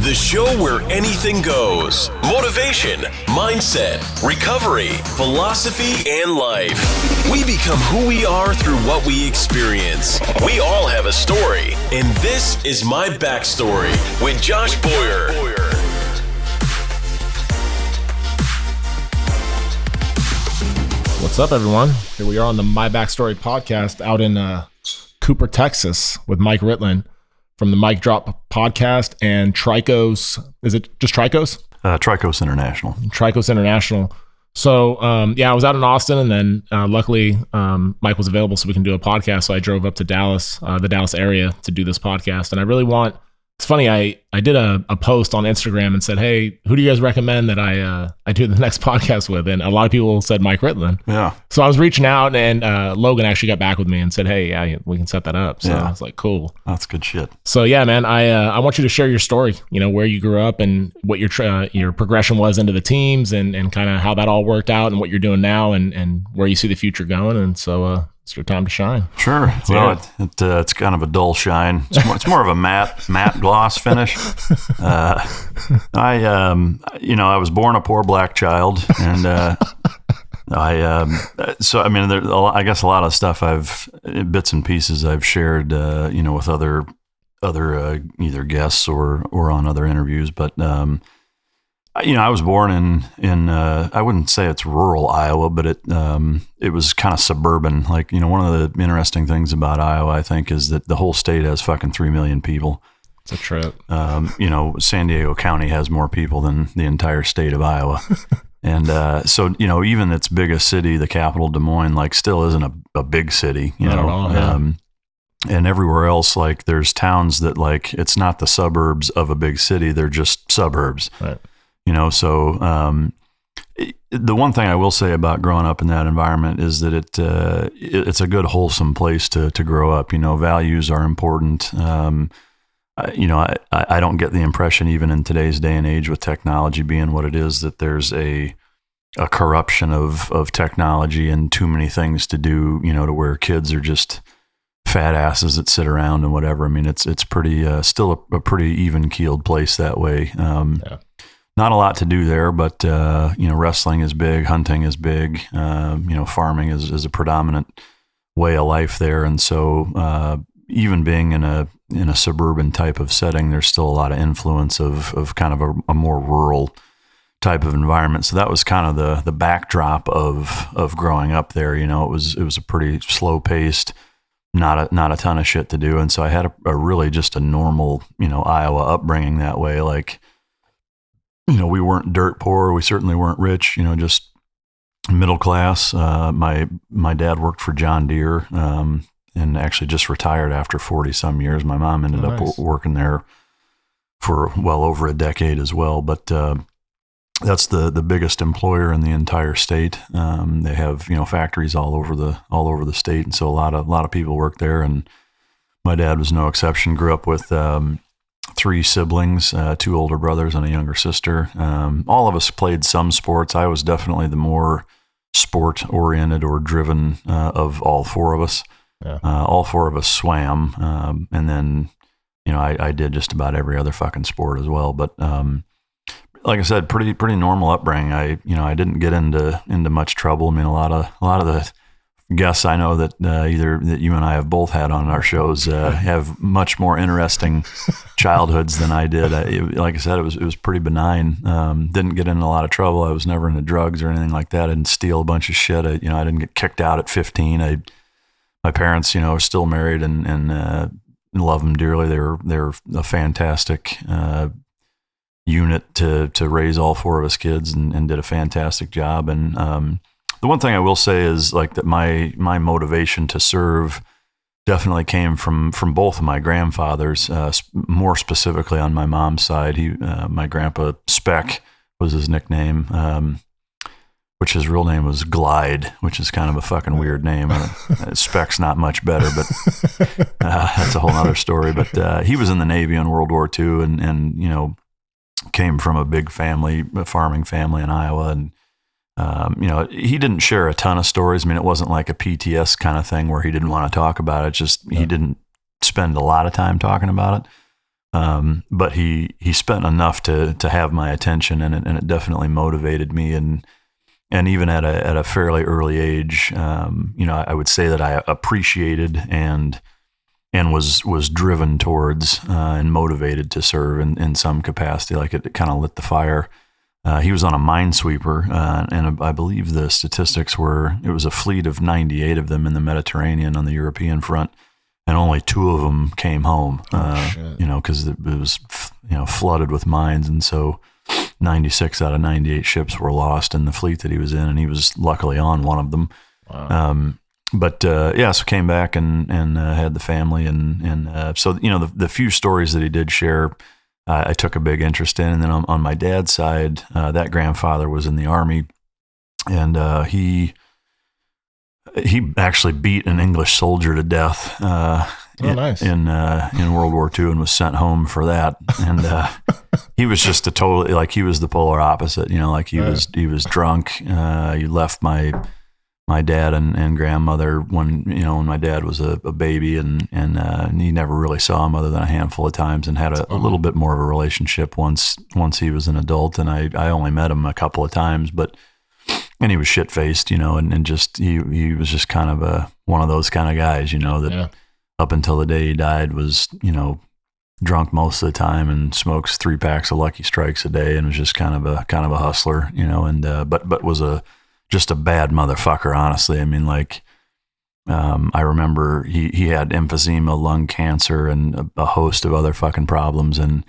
The show where anything goes. Motivation, mindset, recovery, philosophy, and life. We become who we are through what we experience. We all have a story, and this is My Backstory with Josh Boyer. What's up, everyone? Here we are on the My Backstory podcast out in Cooper, Texas with Mike Ritland from the Mic Drop podcast and Trikos. Is it just Trikos? Trikos International. Trikos International. So, I was out in Austin, and then luckily Mike was available so we can do a podcast. So I drove up to Dallas, the Dallas area, to do this podcast. And I really want... It's funny, I did a post on Instagram and said, hey, who do you guys recommend that I do the next podcast with? And a lot of people said Mike Ritland. Yeah. So I was reaching out, and Logan actually got back with me and said, hey, yeah, we can set that up. So I was like, cool. That's good shit. So yeah, man, I want you to share your story, where you grew up and what your progression was into the teams and kind of how that all worked out and what you're doing now and where you see the future going. And so it's your time to shine. Sure. Well, it's kind of a dull shine. It's more of a matte gloss finish. I was born a poor black child, and I guess a lot of stuff bits and pieces I've shared, with other either guests or on other interviews, but. I was born in I wouldn't say it's rural Iowa, but it was kind of suburban. Like, one of the interesting things about Iowa, I think, is that the whole state has fucking 3 million people. It's a trip. San Diego County has more people than the entire state of Iowa. And so, even its biggest city, the capital, Des Moines, like, still isn't a big city, Not at all, yeah. And everywhere else, like, there's towns that, like, it's not the suburbs of a big city. They're just suburbs. Right. So the one thing I will say about growing up in that environment is that it's a good, wholesome place to grow up. Values are important. I don't get the impression, even in today's day and age with technology being what it is, that there's a corruption of technology and too many things to do, to where kids are just fat asses that sit around and whatever. I mean, it's pretty, still a pretty even keeled place that way. Yeah. Not a lot to do there, but, wrestling is big, hunting is big, farming is a predominant way of life there. And so even being in a suburban type of setting, there's still a lot of influence of kind of a more rural type of environment. So that was kind of the backdrop of growing up there. It was a pretty slow paced, not a ton of shit to do. And so I had a really just a normal, Iowa upbringing that way. Like, we weren't dirt poor. We certainly weren't rich, just middle class. My dad worked for John Deere and actually just retired after 40 some years. My mom ended up working there for well over a decade as well. But that's the biggest employer in the entire state. They have, factories all over the state. And so a lot of people work there. And my dad was no exception. Grew up with 3 siblings, 2 older brothers and a younger sister. All of us played some sports. I was definitely the more sport-oriented or driven of all 4 of us. Yeah. All 4 of us swam, and then, I did just about every other fucking sport as well. But like I said, pretty normal upbringing. I didn't get into much trouble. I mean, a lot of the guests I know that either that you and I have both had on our shows have much more interesting childhoods than I did. Like I said, it was pretty benign. Didn't get into a lot of trouble. I was never into drugs or anything like that. I didn't steal a bunch of shit. I didn't get kicked out at 15. My parents, are still married and love them dearly. They're a fantastic unit to raise all 4 of us kids and did a fantastic job. And the one thing I will say is like that my motivation to serve definitely came from both of my grandfathers, more specifically on my mom's side. My grandpa Speck was his nickname, which his real name was Glide, which is kind of a fucking weird name. Speck's not much better, but that's a whole other story. But he was in the Navy in World War II and came from a big farming family in Iowa. And he didn't share a ton of stories. I mean, it wasn't like a PTS kind of thing where he didn't want to talk about it. Just he didn't spend a lot of time talking about it. But he spent enough to have my attention, and it definitely motivated me. And even at a fairly early age, I would say that I appreciated and was driven towards and motivated to serve in some capacity. Like it kind of lit the fire. He was on a minesweeper, and I believe the statistics were it was a fleet of 98 of them in the Mediterranean on the European front, and only 2 of them came home. Because it was flooded with mines, and so 96 out of 98 ships were lost in the fleet that he was in, and he was luckily on one of them. Wow. So came back and had the family, and so the few stories that he did share, I took a big interest in. And then on my dad's side, that grandfather was in the Army, and he actually beat an English soldier to death nice. in World War II, and was sent home for that. And he was just he was the polar opposite. He was drunk. He left my dad and grandmother when my dad was a baby, and he never really saw him other than a handful of times, and had a little bit more of a relationship once he was an adult. And I only met him a couple of times, and he was shit faced, and just he was just kind of one of those kind of guys, that up until the day he died was drunk most of the time and smokes 3 packs of Lucky Strikes a day, and was just kind of a hustler, and but was just a bad motherfucker, honestly. I mean, I remember he had emphysema, lung cancer, and a host of other fucking problems, and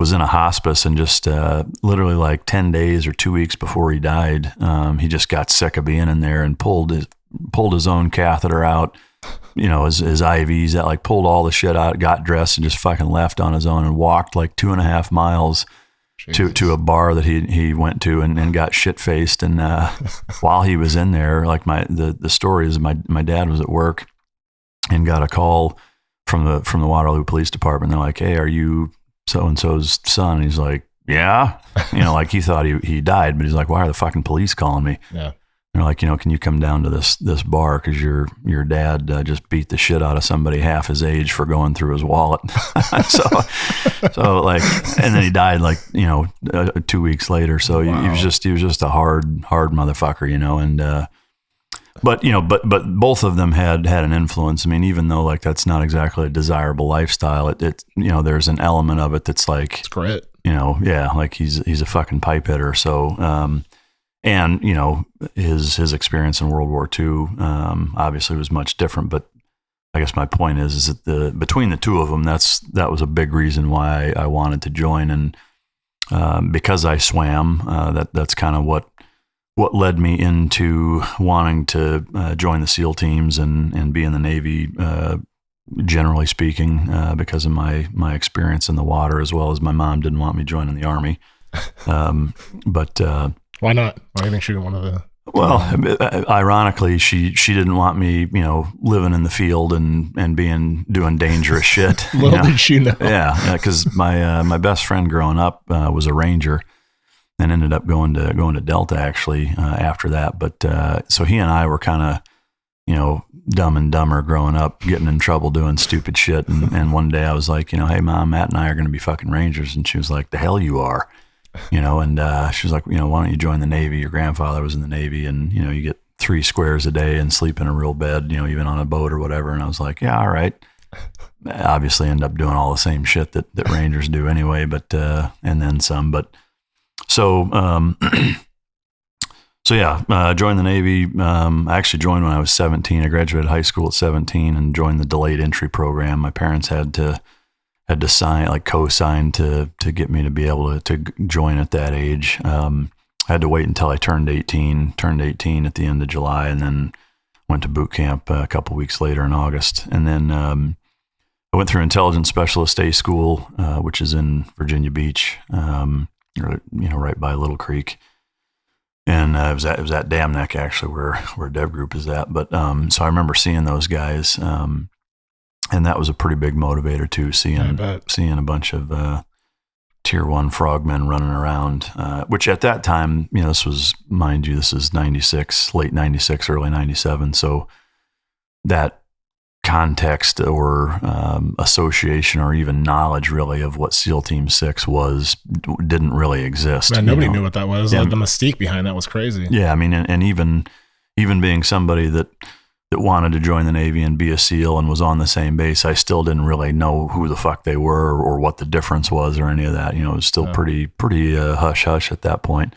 was in a hospice, and just literally like 10 days or 2 weeks before he died, he just got sick of being in there and pulled his own catheter out, his IVs out, pulled all the shit out, got dressed, and just fucking left on his own, and walked 2.5 miles to a bar that he went to, and got shit faced. And while he was in there, the story is my dad was at work and got a call from the Waterloo Police Department. They're like, "Hey, are you so and so's son?" And he's like, "Yeah." He thought he died, but he's like, "Why are the fucking police calling me?" Yeah. They're like, "Can you come down to this bar, because your dad just beat the shit out of somebody half his age for going through his wallet." so and then he died 2 weeks later. So wow. he was just a hard motherfucker, and but both of them had an influence. I mean, even though that's not exactly a desirable lifestyle, it there's an element of it that's it's great. He's a fucking pipe hitter. So and his experience in World War II obviously was much different. But I guess my point is that between the 2 of them, that was a big reason why I wanted to join, and because I swam, that's kind of what led me into wanting to join the SEAL teams and be in the Navy, generally speaking, because of my experience in the water, as well as my mom didn't want me joining the Army. But why not? Why do you think she didn't want to? Well, ironically, she didn't want me, living in the field and doing dangerous shit. Little did she know. Yeah, because my best friend growing up was a Ranger, and ended up going to Delta actually after that. But so he and I were kind of Dumb and Dumber growing up, getting in trouble doing stupid shit. And one day I was like, "Hey Mom, Matt and I are going to be fucking Rangers," and she was like, "The hell you are." And she was like, "Why don't you join the Navy? Your grandfather was in the Navy, and you get 3 squares a day and sleep in a real bed, even on a boat or whatever." And I was like, "Yeah, all right." Obviously end up doing all the same shit that Rangers do anyway, but and then some. But so joined the Navy. I actually joined when I was 17. I graduated high school at 17 and joined the delayed entry program. My parents had to sign, co-sign to get me to be able to join at that age. I had to wait until I turned 18 at the end of July, and then went to boot camp a couple weeks later in August. And then I went through Intelligence Specialist Day School, which is in Virginia Beach, right by Little Creek. And it was at Dam Neck, actually, where Dev Group is at. But so I remember seeing those guys, and that was a pretty big motivator too, seeing a bunch of Tier 1 frogmen running around, which at that time, this was 96, late 96, early 97. So that context or association or even knowledge really of what SEAL Team 6 was didn't really exist. Man, nobody knew what that was. Like, the mystique behind that was crazy. Yeah, I mean, and even being somebody that wanted to join the Navy and be a SEAL and was on the same base, I still didn't really know who the fuck they were or what the difference was or any of that. You know, it was still pretty hush hush at that point.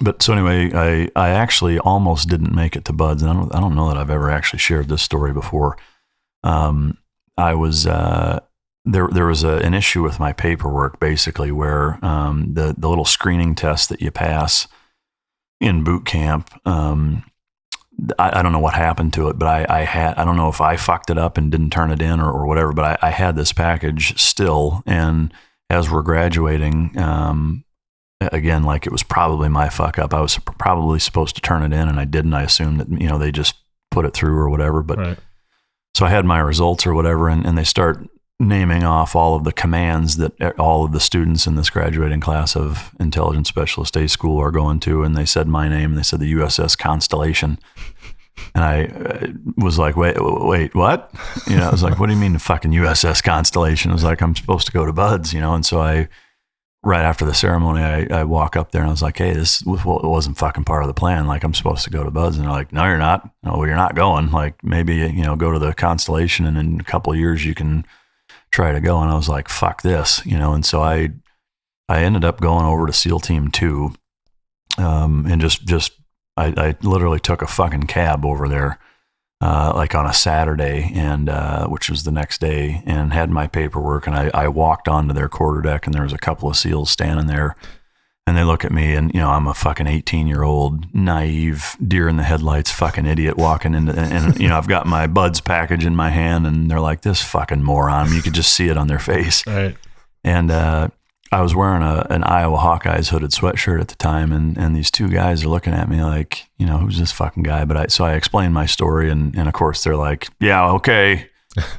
But so anyway, I actually almost didn't make it to Buds, and I don't know that I've ever actually shared this story before. I was there was an issue with my paperwork, basically, where the little screening test that you pass in boot camp. I don't know what happened to it, but I don't know if I fucked it up and didn't turn it in or whatever, but I had this package still, and as we're graduating, again, like it was probably my fuck up. I was probably supposed to turn it in and I didn't. I assumed that, you know, they just put it through or whatever, but right. So I had my results or whatever, and they start naming off all of the commands that all of the students in this graduating class of Intelligence Specialist A School are going to, and they said my name, and they said the USS Constellation. And I was like, wait, what? You know, I was like, what do you mean the fucking USS Constellation? I was like, I'm supposed to go to Buds, you know? And so right after the ceremony, I walk up there and I was like, hey, this wasn't fucking part of the plan. Like, I'm supposed to go to Buds. And they're like, no, you're not. No, you're not going. Like, maybe, you know, go to the Constellation and in a couple of years you can try to go. And I was like, fuck this, you know? And so I ended up going over to SEAL Team 2, and I literally took a fucking cab over there, like on a Saturday, and which was the next day, and had my paperwork, and I walked onto their quarterdeck, and there was a couple of SEALs standing there, and they look at me, and, you know, I'm a fucking 18-year-old, naive, deer in the headlights fucking idiot walking into, and you know, I've got my Buds package in my hand, and they're like, this fucking moron. You could just see it on their face. Right. And I was wearing an Iowa Hawkeyes hooded sweatshirt at the time, and these two guys are looking at me like, you know, who's this fucking guy? But so I explained my story, and of course they're like, yeah, okay,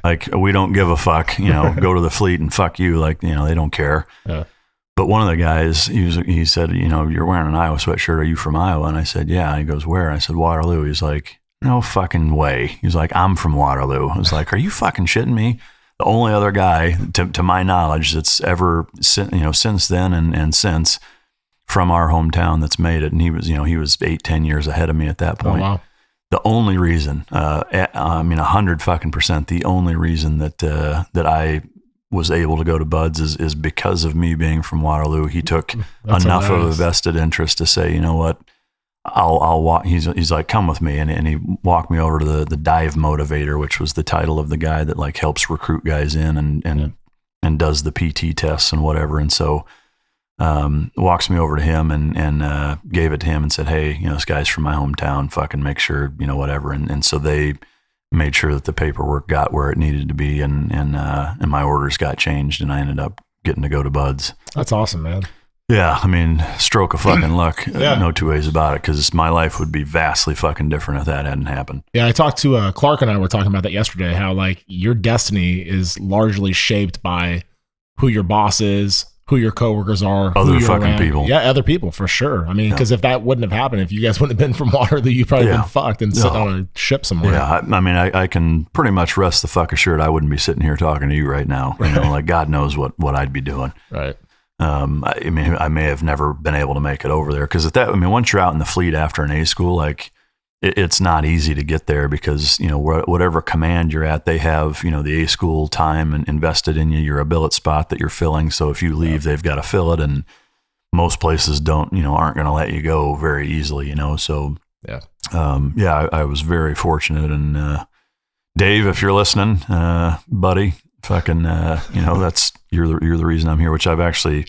like, we don't give a fuck, you know, go to the fleet and fuck you, like, you know, they don't care. Yeah. But one of the guys, he said, you know, you're wearing an Iowa sweatshirt. Are you from Iowa? And I said, yeah. And he goes, where? And I said, Waterloo. He's like, no fucking way. He's like, I'm from Waterloo. I was like, are you fucking shitting me? The only other guy, to my knowledge, that's ever, you know, since then and since from our hometown that's made it. And he was 8-10 years ahead of me at that point. Oh, wow. The only reason, 100% the only reason that I was able to go to Buds is because of me being from Waterloo. He took enough of a vested interest to say, you know what, I'll walk. He's like, come with me, and he walked me over to the dive motivator, which was the title of the guy that like helps recruit guys in and does the PT tests and whatever. And so walks me over to him and gave it to him and said, hey, you know, this guy's from my hometown. Fucking make sure, you know, whatever. And so they made sure that the paperwork got where it needed to be, and my orders got changed, and I ended up getting to go to Buds. That's awesome, man. Yeah, I mean, stroke of fucking luck. Yeah. No two ways about it, because my life would be vastly fucking different if that hadn't happened. Yeah, I talked to Clark, and I were talking about that yesterday, how like your destiny is largely shaped by who your boss is, who your coworkers are, other fucking around. People. Yeah, other people for sure. I mean, because if that wouldn't have happened, if you guys wouldn't have been from Waterloo, you probably been fucked and sitting on a ship somewhere. Yeah, I mean, I can pretty much rest the fuck assured I wouldn't be sitting here talking to you right now. You know, like God knows what I'd be doing. Right. I mean, I may have never been able to make it over there, because once you're out in the fleet after an A school, like it's not easy to get there, because, you know, whatever command you're at, they have, you know, the A school time and invested in you. You're a billet spot that you're filling. So if you leave, they've got to fill it. And most places aren't going to let you go very easily, you know? So I was very fortunate. And, Dave, if you're listening, buddy, fucking, you know, you're the reason I'm here, which I've actually,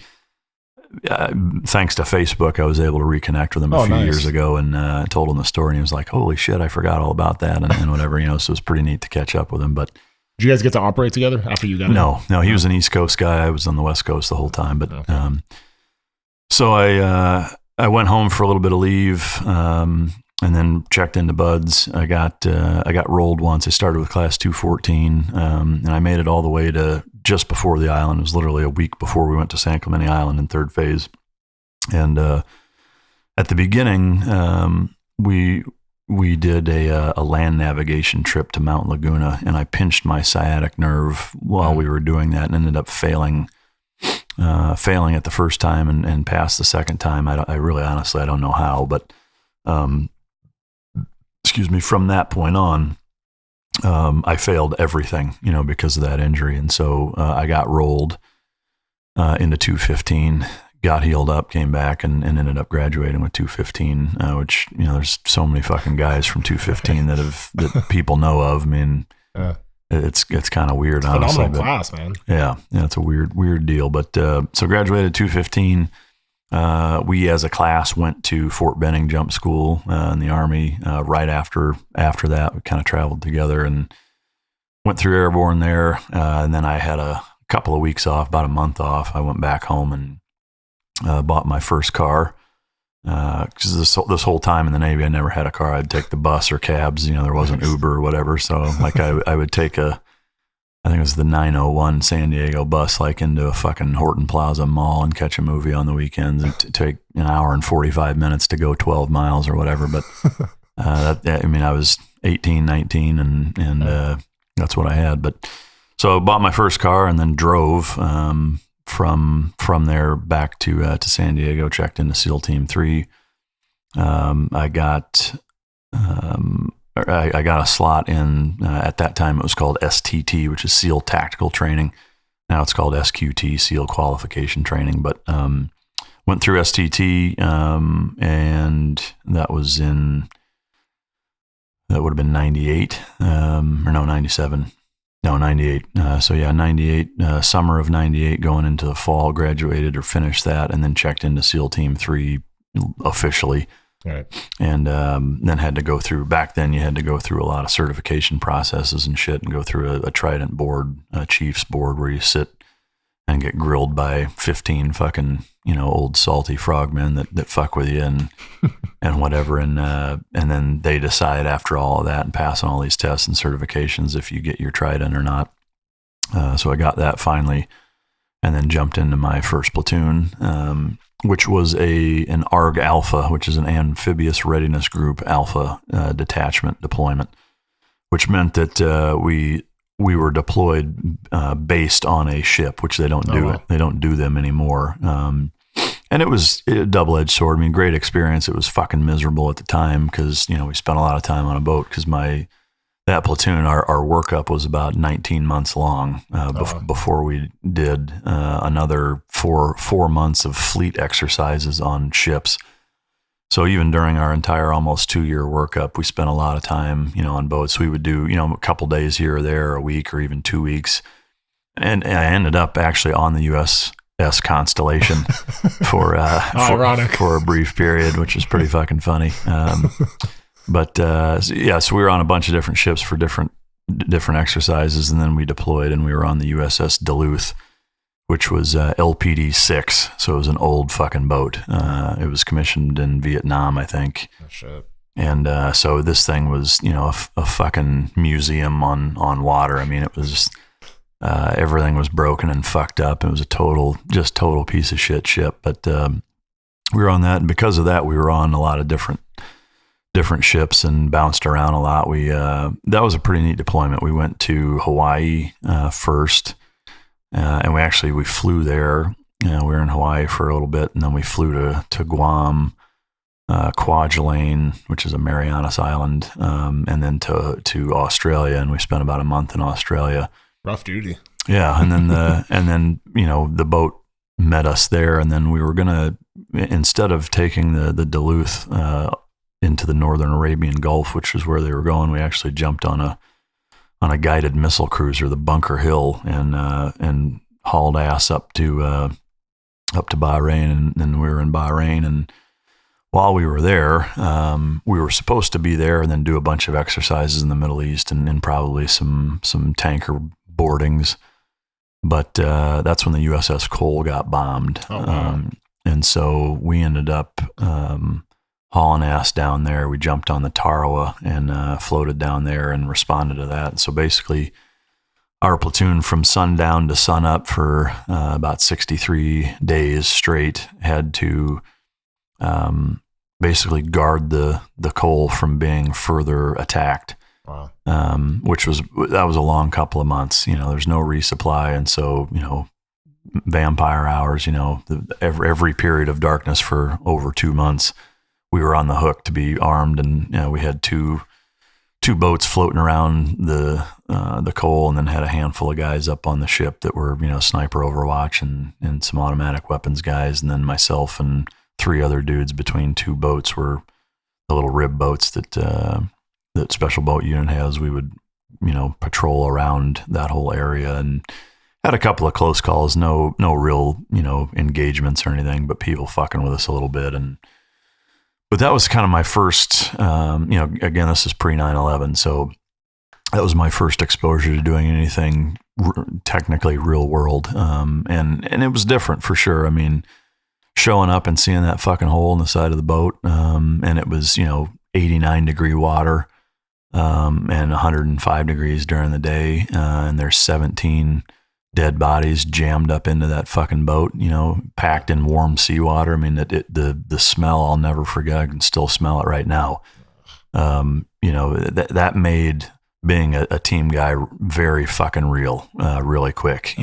thanks to Facebook, I was able to reconnect with him a few years ago, and told him the story, and he was like, holy shit, I forgot all about that, and whatever, you know, so it was pretty neat to catch up with him. But did you guys get to operate together after you got No, he was an East Coast guy. I was on the West Coast the whole time. But so I went home for a little bit of leave, and then checked into Buds. I got rolled once. I started with class 214, and I made it all the way to just before the island. It was literally a week before we went to San Clemente Island in third phase. And at the beginning, we we did a land navigation trip to Mount Laguna, and I pinched my sciatic nerve while we were doing that, and ended up failing at the first time and passed the second time. I really honestly I don't know how, but excuse me. From that point on, I failed everything, because of that injury, and so I got rolled into 215. Got healed up, came back, and ended up graduating with 215, which, there's so many fucking guys from 215 that people know of. I mean, it's kind of weird, honestly. Phenomenal class, man. Yeah, it's a weird deal. But so graduated 215. We as a class went to Fort Benning Jump School in the Army. Right after that, we kind of traveled together and went through airborne there. And then I had a couple of weeks off, about a month off. I went back home and bought my first car, because this whole time in the Navy, I never had a car. I'd take the bus or cabs, there wasn't Uber or whatever. So like I would take I think it was the 901 San Diego bus, like into a fucking Horton Plaza mall and catch a movie on the weekends. It'd take an hour and 45 minutes to go 12 miles or whatever. But I was 18, 19 and that's what I had. But so I bought my first car and then drove, from there back to San Diego, checked into SEAL Team 3. I got a slot in, at that time it was called STT, which is SEAL Tactical Training. Now it's called SQT, SEAL Qualification Training, but went through STT, and that would have been 98, or no, 97. No, 98. 98, summer of 98, going into the fall, graduated or finished that, and then checked into SEAL Team 3 officially. Right. And then had to go through, back then you had to go through a lot of certification processes and shit, and go through a Trident board, a Chiefs board, where you sit and get grilled by 15 fucking, old salty frogmen that fuck with you and whatever. And then they decide after all of that and passing all these tests and certifications if you get your Trident or not. So I got that finally, and then jumped into my first platoon, which was an ARG Alpha, which is an Amphibious Readiness Group Alpha detachment deployment, which meant that we were deployed based on a ship, which they don't do. Wow. They don't do them anymore. And it was a double-edged sword. I mean, great experience. It was fucking miserable at the time because, we spent a lot of time on a boat because that platoon, our workup was about 19 months long before we did another four months of fleet exercises on ships. So even during our entire almost 2-year workup, we spent a lot of time, on boats. We would do, a couple days here or there, a week or even 2 weeks. And I ended up actually on the USS Constellation for a brief period, which was pretty fucking funny. So we were on a bunch of different ships for different exercises, and then we deployed, and we were on the USS Duluth, which was LPD 6. So it was an old fucking boat. It was commissioned in Vietnam, I think. Oh, shit. And so this thing was, a fucking museum on water. I mean, it was everything was broken and fucked up. It was a total piece of shit ship. But we were on that, and because of that, we were on a lot of different ships and bounced around a lot. That was a pretty neat deployment. We went to Hawaii first, and we flew there. We were in Hawaii for a little bit, and then we flew to Guam, Kwajalein, which is a Marianas Island, and then to Australia, and we spent about a month in Australia. Rough duty. Yeah, and then the boat met us there, and then we were gonna, instead of taking the Duluth into the northern Arabian Gulf, which is where they were going, we actually jumped on a guided missile cruiser, the Bunker Hill, and hauled ass up to Bahrain, and then we were in Bahrain. And while we were there, we were supposed to be there and then do a bunch of exercises in the Middle East and probably some tanker boardings. But that's when the USS Cole got bombed. Oh, wow. And so we ended up hauling ass down there. We jumped on the Tarawa and floated down there and responded to that. So basically, our platoon from sundown to sunup for about 63 days straight had to basically guard the coal from being further attacked. Wow. That was a long couple of months. There's no resupply, and so vampire hours. Every period of darkness for over 2 months, we were on the hook to be armed, and we had two boats floating around the coal, and then had a handful of guys up on the ship that were sniper overwatch and some automatic weapons guys, and then myself and 3 other dudes between 2 boats were the little rib boats that special boat unit has. We would patrol around that whole area, and had a couple of close calls, no real engagements or anything, but people fucking with us a little bit. But that was kind of my first, again, this is pre 9/11. So that was my first exposure to doing anything technically real world. And it was different for sure. I mean, showing up and seeing that fucking hole in the side of the boat. And it was, 89 degree water, and 105 degrees during the day. And there's 17 dead bodies jammed up into that fucking boat, packed in warm seawater. I mean, the smell, I'll never forget. I can still smell it right now. That made being a team guy very fucking real, really quick,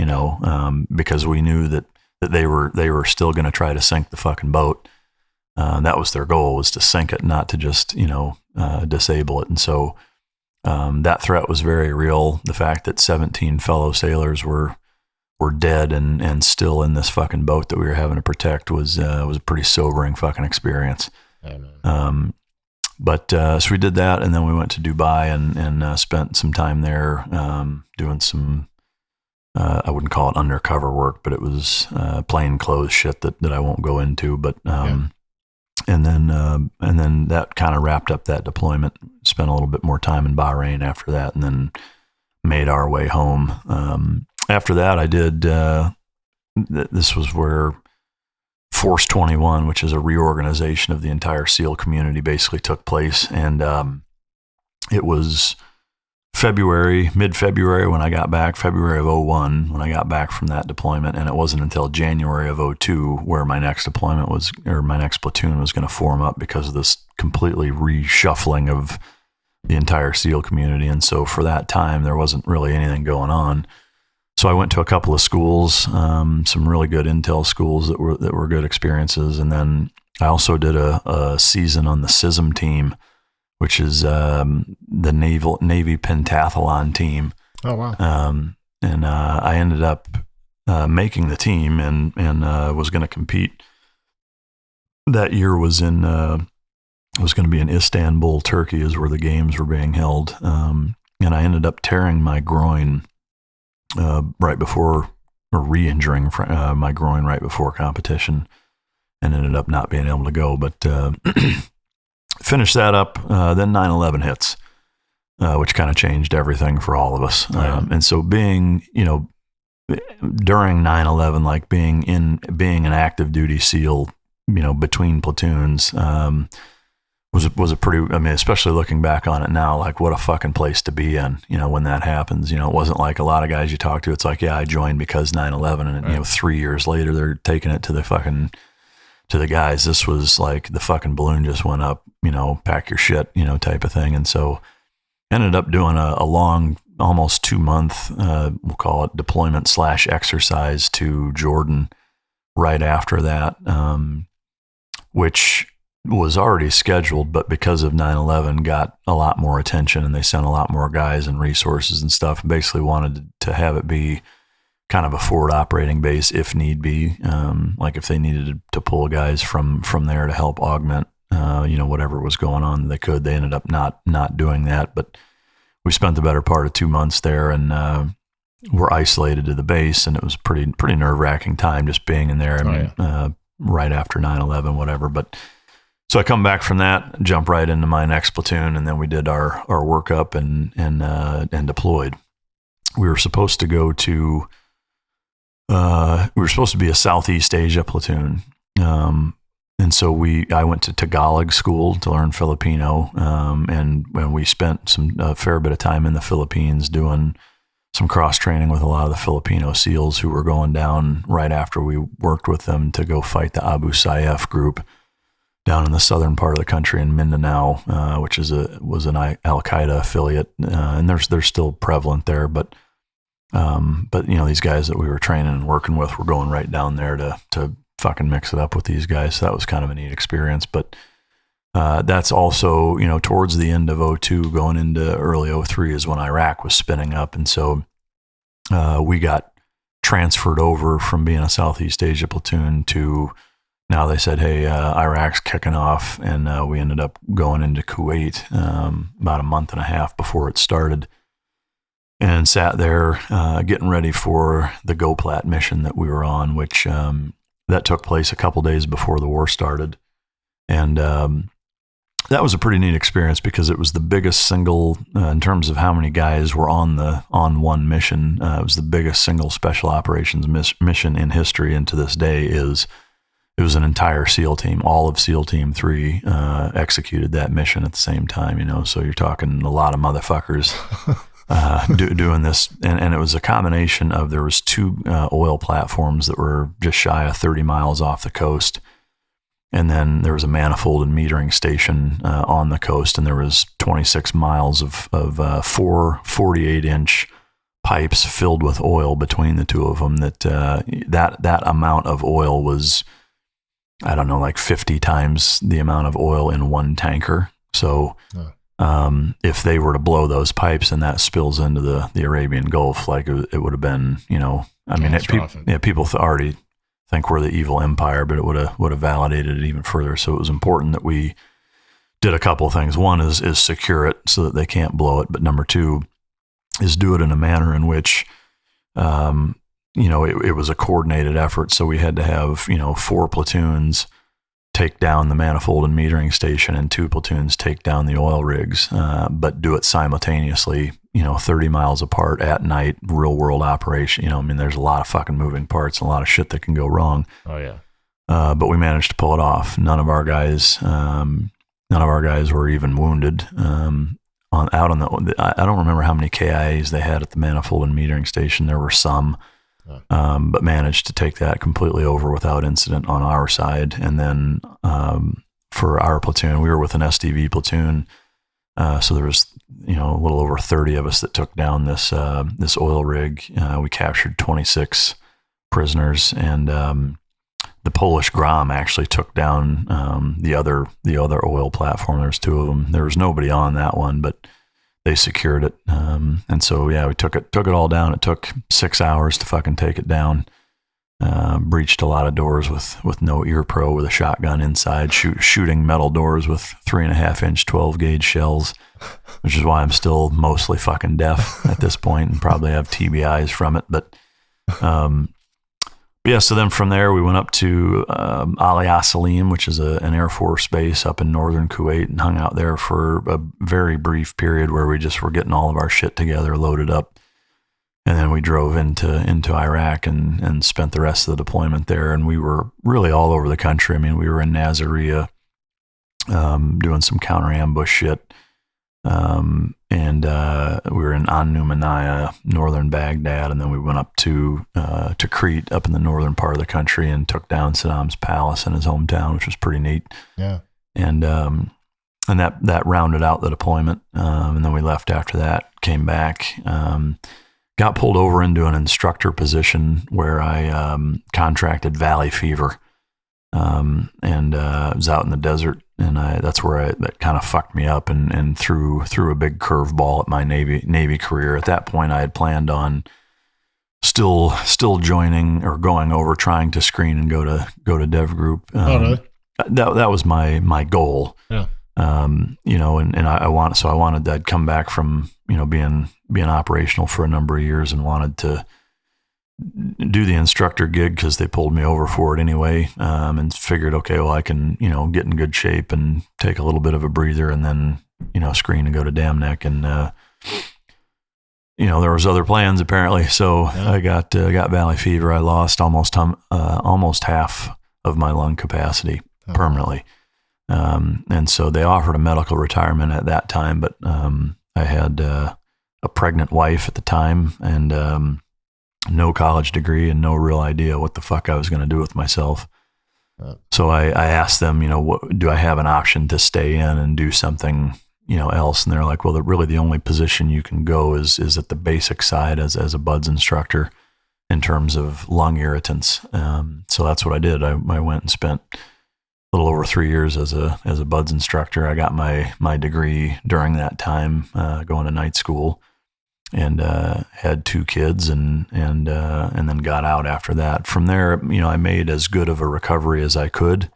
because we knew that they were still going to try to sink the fucking boat. That was their goal, was to sink it, not to just, disable it. And so, that threat was very real. The fact that 17 fellow sailors were dead and still in this fucking boat that we were having to protect was a pretty sobering fucking experience. Amen. So we did that, and then we went to Dubai and spent some time there, doing some, I wouldn't call it undercover work, but it was plain clothes shit that I won't go into. But and then that kind of wrapped up that deployment. Spent a little bit more time in Bahrain after that, and then made our way home. After that, I did. This was where Force 21, which is a reorganization of the entire SEAL community, basically took place, and it was mid-February when I got back, February of 01 when I got back from that deployment, and it wasn't until January of 02 where my next deployment was, or my next platoon was going to form up because of this completely reshuffling of the entire SEAL community. And so for that time, there wasn't really anything going on. So I went to a couple of schools, some really good intel schools that were good experiences, and then I also did a season on the CISM team, which is the Navy pentathlon team. Oh wow! And I ended up making the team, and was going to compete. That year was going to be in Istanbul, Turkey, is where the games were being held. And I ended up tearing my groin right before, or re-injuring my groin right before competition, and ended up not being able to go. But finished that up. Then 9/11 hits, which kind of changed everything for all of us. And so being, during 9/11, like being an active duty SEAL, between platoons, was a pretty, I mean, especially looking back on it now, like what a fucking place to be in, when that happens. It wasn't like a lot of guys you talk to, it's like, yeah, I joined because 9/11, and 3 years later they're taking it to the guys. This was like the fucking balloon just went up, pack your shit, type of thing. And so ended up doing a long, almost 2 month, we'll call it deployment / exercise to Jordan right after that, which was already scheduled, but because of 9/11 got a lot more attention, and they sent a lot more guys and resources and stuff, and basically wanted to have it be kind of a forward operating base if need be. Like if they needed to pull guys from there to help augment, whatever was going on, they could. They ended up not doing that, but we spent the better part of 2 months there, and were isolated to the base, and it was pretty nerve wracking time just being in there. Right after 9/11, whatever. But so I come back from that, jump right into my next platoon, and then we did our workup and deployed. We were supposed to go to. We were supposed to be a Southeast Asia platoon, and so I went to Tagalog school to learn Filipino, and when we spent a fair bit of time in the Philippines doing some cross training with a lot of the Filipino SEALs who were going down right after we worked with them to go fight the Abu Sayyaf group down in the southern part of the country in Mindanao, which was an Al Qaeda affiliate, and they're still prevalent there. But these guys that we were training and working with were going right down there to fucking mix it up with these guys. So that was kind of a neat experience. But that's also, towards the end of 2002, going into early 2003 is when Iraq was spinning up, and so we got transferred over from being a Southeast Asia platoon to. Now they said, hey, Iraq's kicking off, and we ended up going into Kuwait about a month and a half before it started, and sat there getting ready for the GoPlat mission that we were on, which that took place a couple days before the war started. And that was a pretty neat experience because it was the biggest single, in terms of how many guys were on one mission, it was the biggest single special operations mission in history, and to this day it was an entire SEAL team. All of SEAL Team 3 executed that mission at the same time, so you're talking a lot of motherfuckers doing this. And it was a combination of, there was 2 oil platforms that were just shy of 30 miles off the coast. And then there was a manifold and metering station on the coast, and there was 26 miles of 4 48-inch pipes filled with oil between the two of them. That amount of oil was, I don't know, like 50 times the amount of oil in one tanker. So if they were to blow those pipes and that spills into the Arabian Gulf, like it would have been, people already think we're the evil empire, but it would have validated it even further. So it was important that we did a couple of things. One is secure it so that they can't blow it. But number 2 is do it in a manner in which, it was a coordinated effort. So we had to have, 4 platoons take down the manifold and metering station and 2 platoons take down the oil rigs, but do it simultaneously, 30 miles apart at night, real world operation. There's a lot of fucking moving parts and a lot of shit that can go wrong. Oh yeah. But we managed to pull it off. None of our guys were even wounded. I don't remember how many KIAs they had at the manifold and metering station. There were some. But managed to take that completely over without incident on our side. And then for our platoon, we were with an SDV platoon, so there was a little over 30 of us that took down this oil rig. We captured 26 prisoners, and the Polish Grom actually took down the other oil platform. There's 2 of them. There was nobody on that one, but they secured it. And so, yeah, we took it all down. It took 6 hours to fucking take it down. Breached a lot of doors with no ear pro with a shotgun inside, shooting metal doors with 3.5-inch 12-gauge shells, which is why I'm still mostly fucking deaf at this point and probably have TBIs from it. But, yeah, so then from there we went up to Ali Salim, which is an Air Force base up in northern Kuwait, and hung out there for a very brief period where we just were getting all of our shit together, loaded up. And then we drove into Iraq and spent the rest of the deployment there. And we were really all over the country. We were in Nasiriyah doing some counter ambush shit. And we were in An-Numaniyah, northern Baghdad, and then we went up to Crete, up in the northern part of the country, and took down Saddam's palace in his hometown, which was pretty neat. Yeah. And that rounded out the deployment. And then we left after that, came back, got pulled over into an instructor position where I contracted valley fever. And I was out in the desert, and that's where that kind of fucked me up and threw a big curveball at my Navy career. At that point, I had planned on still joining or going over, trying to screen and go to Dev Group. Oh, really? That was my goal. Yeah. And I wanted that come back from, being operational for a number of years, and wanted to do the instructor gig because they pulled me over for it anyway, and figured, okay, well, I can, get in good shape and take a little bit of a breather, and then, screen and go to Damneck. And, there was other plans apparently. So yeah. I got valley fever. I lost almost half of my lung capacity permanently. And so they offered a medical retirement at that time, but I had a pregnant wife at the time, and no college degree, and no real idea what the fuck I was going to do with myself. So I asked them, do I have an option to stay in and do something, else? And they're like, well, really the only position you can go is at the basic side as a buds instructor in terms of lung irritants. So that's what I did. I went and spent a little over 3 years as a buds instructor. I got my degree during that time, going to night school, and had 2 kids and then got out after that. From there, I made as good of a recovery as I could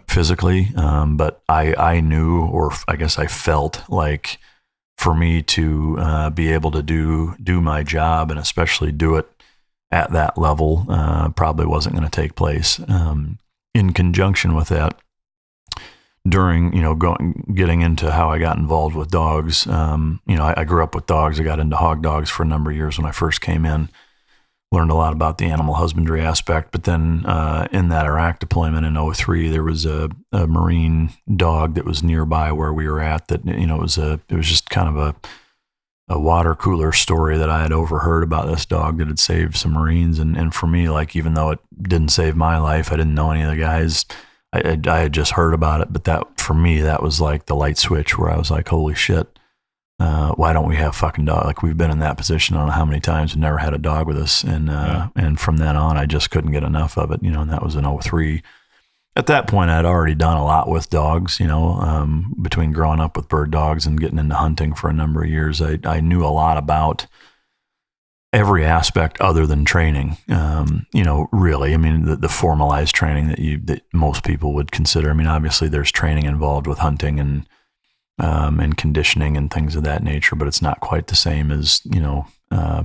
physically. But I knew, or I guess I felt like for me to be able to do my job, and especially do it at that level, probably wasn't going to take place. In conjunction with that, during, getting into how I got involved with dogs, I grew up with dogs. I got into hog dogs for a number of years when I first came in, learned a lot about the animal husbandry aspect. But then in that Iraq deployment in 2003, there was a Marine dog that was nearby where we were at that, it was just kind of a water cooler story that I had overheard about this dog that had saved some Marines. And for me, like, even though it didn't save my life, I didn't know any of the guys. I had just heard about it, but that, for me, that was like the light switch where I was like, holy shit, why don't we have fucking dog? Like, we've been in that position, I don't know how many times, we've never had a dog with us. And from then on, I just couldn't get enough of it, and that was in 2003. At that point, I'd already done a lot with dogs, between growing up with bird dogs and getting into hunting for a number of years. I knew a lot about every aspect other than training, really. I mean, the formalized training that most people would consider. I mean, obviously there's training involved with hunting and conditioning and things of that nature, but it's not quite the same as,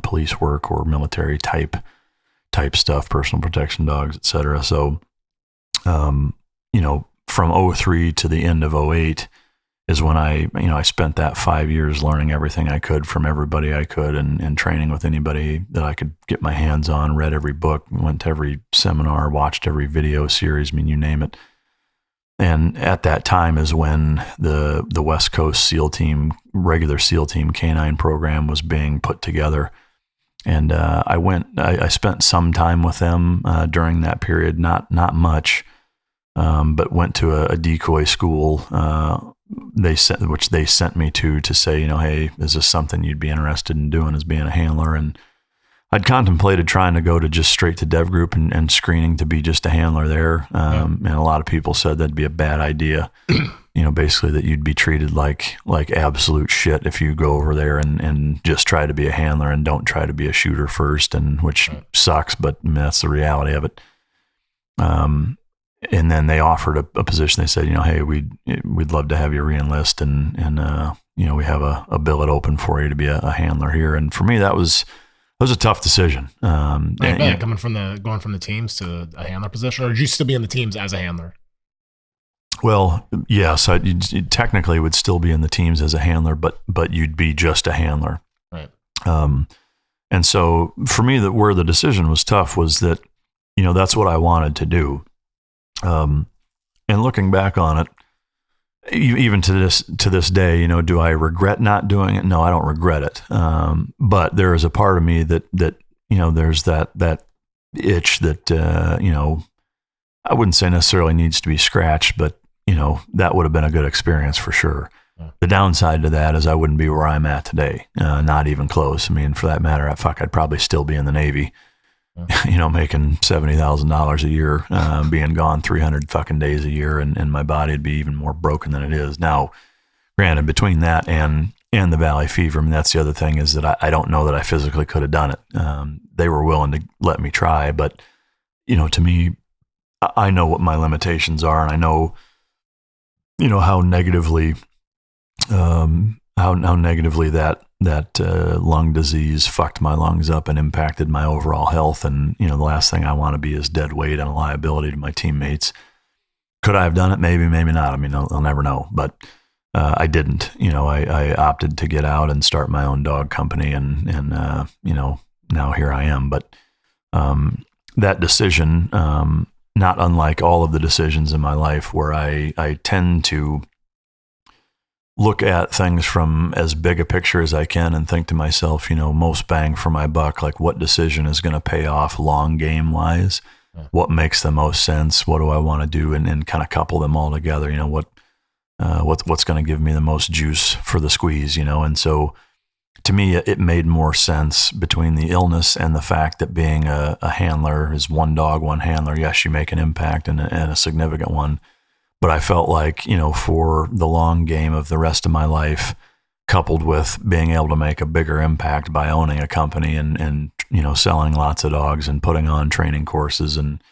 police work or military type stuff, personal protection dogs, et cetera. So, from 2003 to the end of 2008 is when I spent that 5 years learning everything I could from everybody I could, and training with anybody that I could get my hands on, read every book, went to every seminar, watched every video series, I mean, you name it. And at that time is when the West Coast SEAL team, regular SEAL team canine program was being put together. And I spent some time with them during that period, not much, but went to a decoy school, which they sent me to say, hey, is this something you'd be interested in doing as being a handler? And I'd contemplated trying to go to just straight to dev group and screening to be just a handler there. And a lot of people said that'd be a bad idea, basically that you'd be treated like absolute shit if you go over there and just try to be a handler and don't try to be a shooter first, and which sucks, but I mean, that's the reality of it. And then they offered a position. They said, hey, we'd love to have you re-enlist, and we have a billet open for you to be a handler here. And for me, that was a tough decision. Going from the teams to a handler position, or did you still be in the teams as a handler? Well, yes, you technically would still be in the teams as a handler, but you'd be just a handler. Right. And so for me, where the decision was tough was that, that's what I wanted to do. And looking back on it, even to this day, do I regret not doing it? No, I don't regret it. But there is a part of me that there's that itch that, I wouldn't say necessarily needs to be scratched, but that would have been a good experience for sure. Yeah. The downside to that is I wouldn't be where I'm at today. Not even close. I mean, for that matter, I'd probably still be in the Navy. Making $70,000 a year, being gone 300 fucking days a year, and my body would be even more broken than it is now. Granted, between that and the valley fever, I mean, that's the other thing, is that I don't know that I physically could have done it. They were willing to let me try, but to me, I know what my limitations are, and I know, how negatively, how negatively that lung disease fucked my lungs up and impacted my overall health. And, the last thing I want to be is dead weight and a liability to my teammates. Could I have done it? Maybe, maybe not. I mean, I'll never know, but I didn't. I opted to get out and start my own dog company, and now here I am. But that decision, not unlike all of the decisions in my life, where I tend to look at things from as big a picture as I can and think to myself, most bang for my buck, like what decision is going to pay off long game wise. what makes the most sense, what do I want to do, and kind of couple them all together. What's going to give me the most juice for the squeeze, and so to me, it made more sense between the illness and the fact that being a handler is one dog, one handler. Yes, you make an impact and a significant one. But I felt like, for the long game of the rest of my life, coupled with being able to make a bigger impact by owning a company and selling lots of dogs and putting on training courses and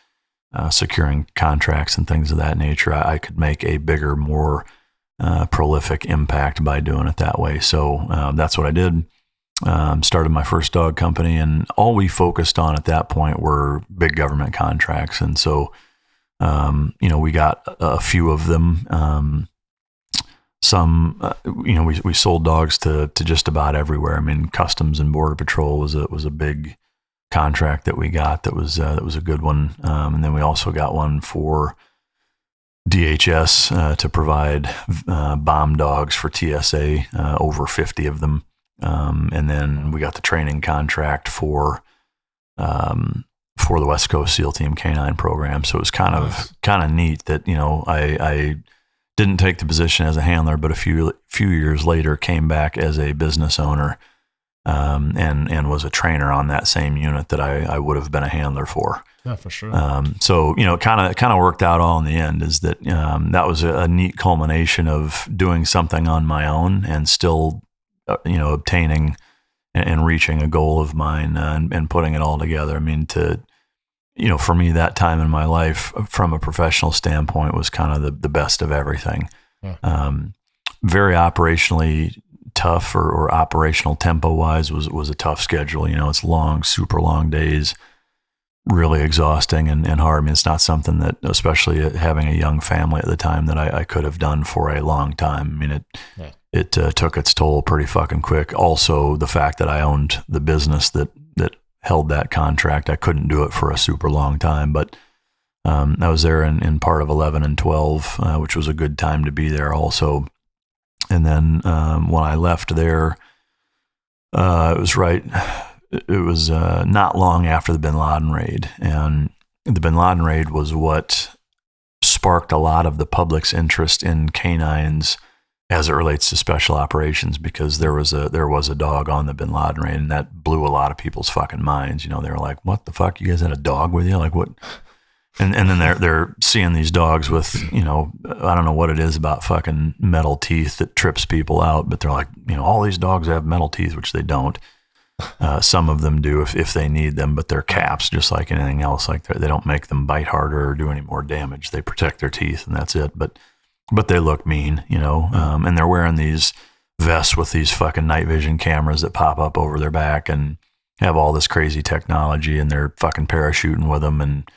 securing contracts and things of that nature, I could make a bigger, more prolific impact by doing it that way. So that's what I did. Started my first dog company, and all we focused on at that point were big government contracts. And so, we got a few of them. We sold dogs to just about everywhere. I mean, Customs and Border Patrol was a big contract that we got. That was a good one. And then we also got one for DHS to provide bomb dogs for TSA, over 50 of them. And then we got the training contract for the West Coast SEAL Team K9 program. So it was kind of neat that, I didn't take the position as a handler, but a few years later came back as a business owner, and was a trainer on that same unit that I would have been a handler for. Yeah, for sure. So, it kind of worked out all in the end, is that, that was a neat culmination of doing something on my own and still, obtaining and reaching a goal of mine, and putting it all together. I mean, for me, that time in my life from a professional standpoint was kind of the best of everything. Yeah. Very operationally tough, or operational tempo wise was a tough schedule. It's long, super long days, really exhausting and hard. I mean, it's not something that, especially having a young family at the time, that I could have done for a long time. I mean, it took its toll pretty fucking quick. Also, the fact that I owned the business that held that contract, I couldn't do it for a super long time, but I was there in part of 11 and 12, which was a good time to be there also. And then when I left there, it was not long after the Bin Laden raid. And the Bin Laden raid was what sparked a lot of the public's interest in canines as it relates to special operations, because there was a dog on the Bin Laden raid, and that blew a lot of people's fucking minds. They were like, "What the fuck? You guys had a dog with you? Like what?" And then they're seeing these dogs with, I don't know what it is about fucking metal teeth that trips people out, but they're like, all these dogs have metal teeth, which they don't. Some of them do if they need them, but they're caps, just like anything else. Like they don't make them bite harder or do any more damage. They protect their teeth, and that's it. But they look mean, and they're wearing these vests with these fucking night vision cameras that pop up over their back and have all this crazy technology, and they're fucking parachuting with them and,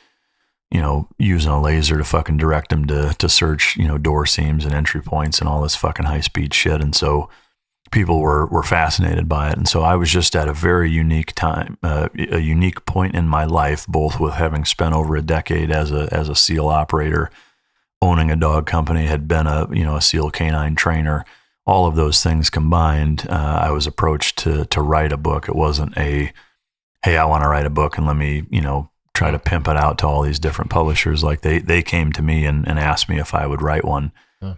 using a laser to fucking direct them to search, door seams and entry points and all this fucking high speed shit. And so people were fascinated by it. And so I was just at a very unique time, a unique point in my life, both with having spent over a decade as a SEAL operator, owning a dog company, had been a SEAL canine trainer, all of those things combined. I was approached to write a book. It wasn't hey, I want to write a book and let me, try to pimp it out to all these different publishers. Like they came to me and asked me if I would write one. Yeah.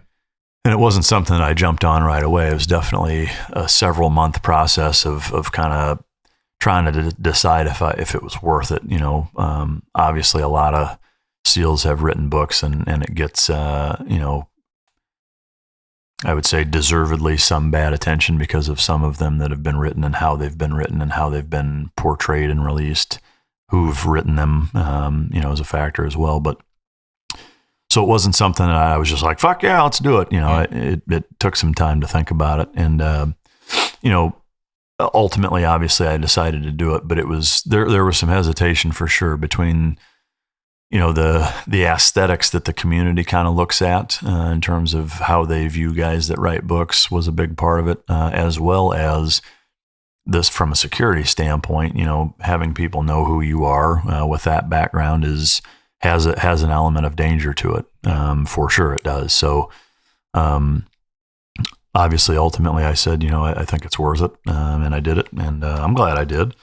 And it wasn't something that I jumped on right away. It was definitely a several month process of kind of trying to decide if it was worth it. Obviously a lot of SEALs have written books, and it gets, I would say deservedly some bad attention because of some of them that have been written and how they've been written and how they've been portrayed and released, who've written them, as a factor as well. But so it wasn't something that I was just like, fuck yeah, let's do it. It took some time to think about it. And, ultimately, obviously I decided to do it, but it was, there was some hesitation for sure between, the aesthetics that the community kind of looks at in terms of how they view guys that write books was a big part of it, as well as this from a security standpoint. Having people know who you are with that background has an element of danger to it. For sure it does. So obviously, ultimately I said, I think it's worth it, and I did it, and I'm glad I did.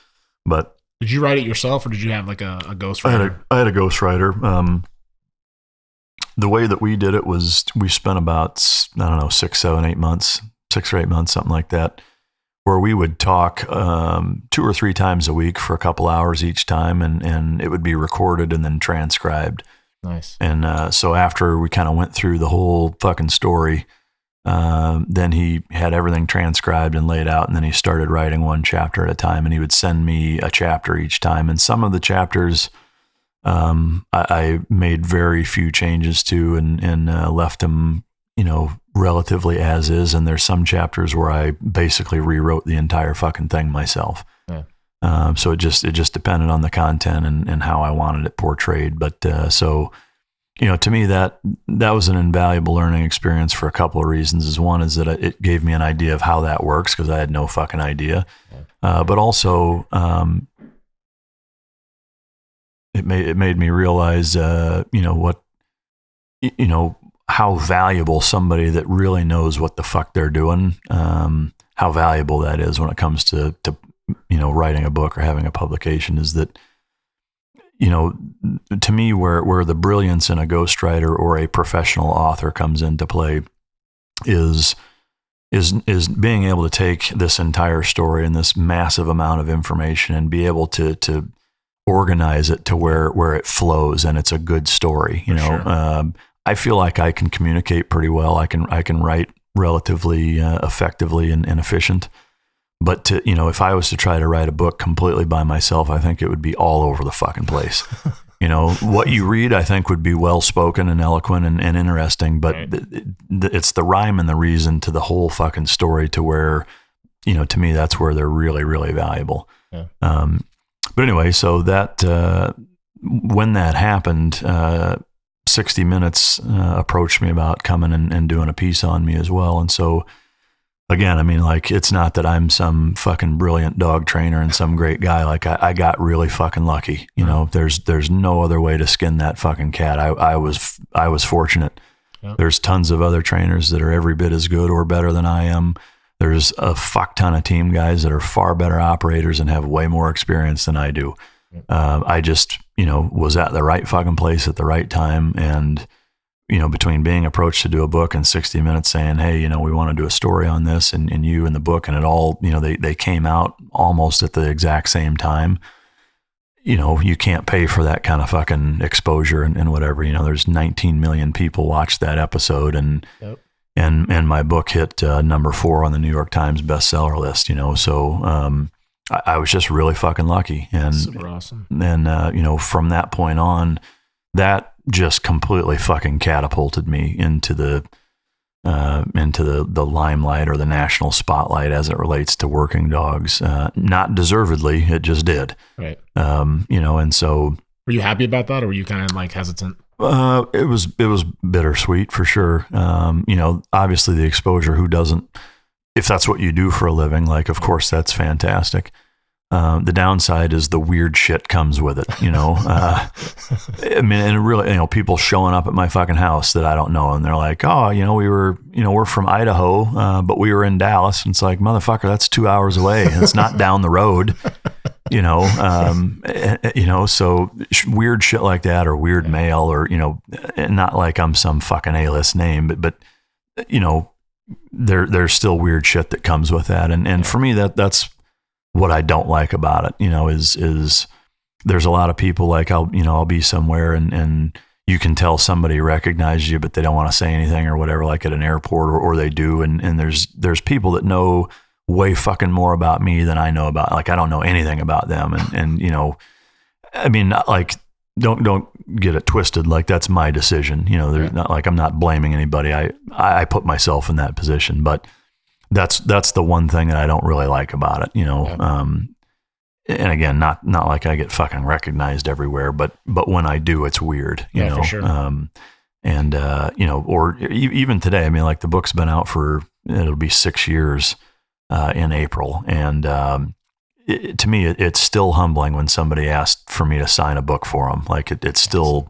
But Did you write it yourself, or did you have like a ghostwriter? I had a ghostwriter. The way that we did it was we spent about, I don't know, 6 or 8 months, something like that, where we would talk 2 or 3 times a week for a couple hours each time, and it would be recorded and then transcribed. Nice. And so after we kind of went through the whole fucking story, then he had everything transcribed and laid out, and then he started writing one chapter at a time, and he would send me a chapter each time. And some of the chapters I made very few changes to and left them, relatively as is. And there's some chapters where I basically rewrote the entire fucking thing myself. Yeah. So it just depended on the content and how I wanted it portrayed. But so, to me, that was an invaluable learning experience for a couple of reasons. One is that it gave me an idea of how that works, because I had no fucking idea. Yeah. But also, it made me realize, how valuable somebody that really knows what the fuck they're doing, how valuable that is when it comes to writing a book or having a publication. Is that, to me, where the brilliance in a ghostwriter or a professional author comes into play is being able to take this entire story and this massive amount of information and be able to organize it to where it flows and it's a good story. Sure. I feel like I can communicate pretty well. I can write relatively effectively and efficient. But if I was to try to write a book completely by myself, I think it would be all over the fucking place. What you read, I think, would be well spoken and eloquent and interesting, but right. It's the rhyme and the reason to the whole fucking story to where, to me, that's where they're really, really valuable. Yeah. But anyway, so that when that happened, 60 Minutes approached me about coming and doing a piece on me as well. And so, again, I mean, like, it's not that I'm some fucking brilliant dog trainer and some great guy. Like, I got really fucking lucky. There's no other way to skin that fucking cat. I was fortunate. Yep. There's tons of other trainers that are every bit as good or better than I am. There's a fuck ton of team guys that are far better operators and have way more experience than I do. I just, was at the right fucking place at the right time. And, between being approached to do a book and 60 Minutes saying, hey, we want to do a story on this and you and the book, and it all, they came out almost at the exact same time. You can't pay for that kind of fucking exposure and whatever. There's 19 million people watched that episode, and yep. And my book hit number 4 on the New York Times bestseller list, so I was just really fucking lucky. And super awesome. And, from that point on, that just completely fucking catapulted me into the limelight or the national spotlight as it relates to working dogs. Not deservedly, it just did. Right. And so. Were you happy about that, or were you kind of like hesitant? It was bittersweet for sure. Obviously the exposure, who doesn't, if that's what you do for a living, like, of course that's fantastic. The downside is the weird shit comes with it, I mean, and really, people showing up at my fucking house that I don't know. And they're like, oh, we're from Idaho, but we were in Dallas. And it's like, motherfucker, that's 2 hours away. And it's not down the road, so weird shit like that, or weird mail, or, not like I'm some fucking A-list name, but there's still weird shit that comes with that. And for me, that's what I don't like about it, is there's a lot of people, like, I'll be somewhere and you can tell somebody recognizes you, but they don't want to say anything or whatever, like at an airport, or they do. And there's people that know way fucking more about me than I know about, like, I don't know anything about them. And I mean, like, don't get it twisted. Like, that's my decision. There's not, like, I'm not blaming anybody. I put myself in that position, but that's the one thing that I don't really like about it, and again, not like I get fucking recognized everywhere, but when I do, it's weird, for sure. Or even today, I mean, like, the book's been out it'll be 6 years, in April. And, to me, it's still humbling when somebody asked for me to sign a book for them. Like, it still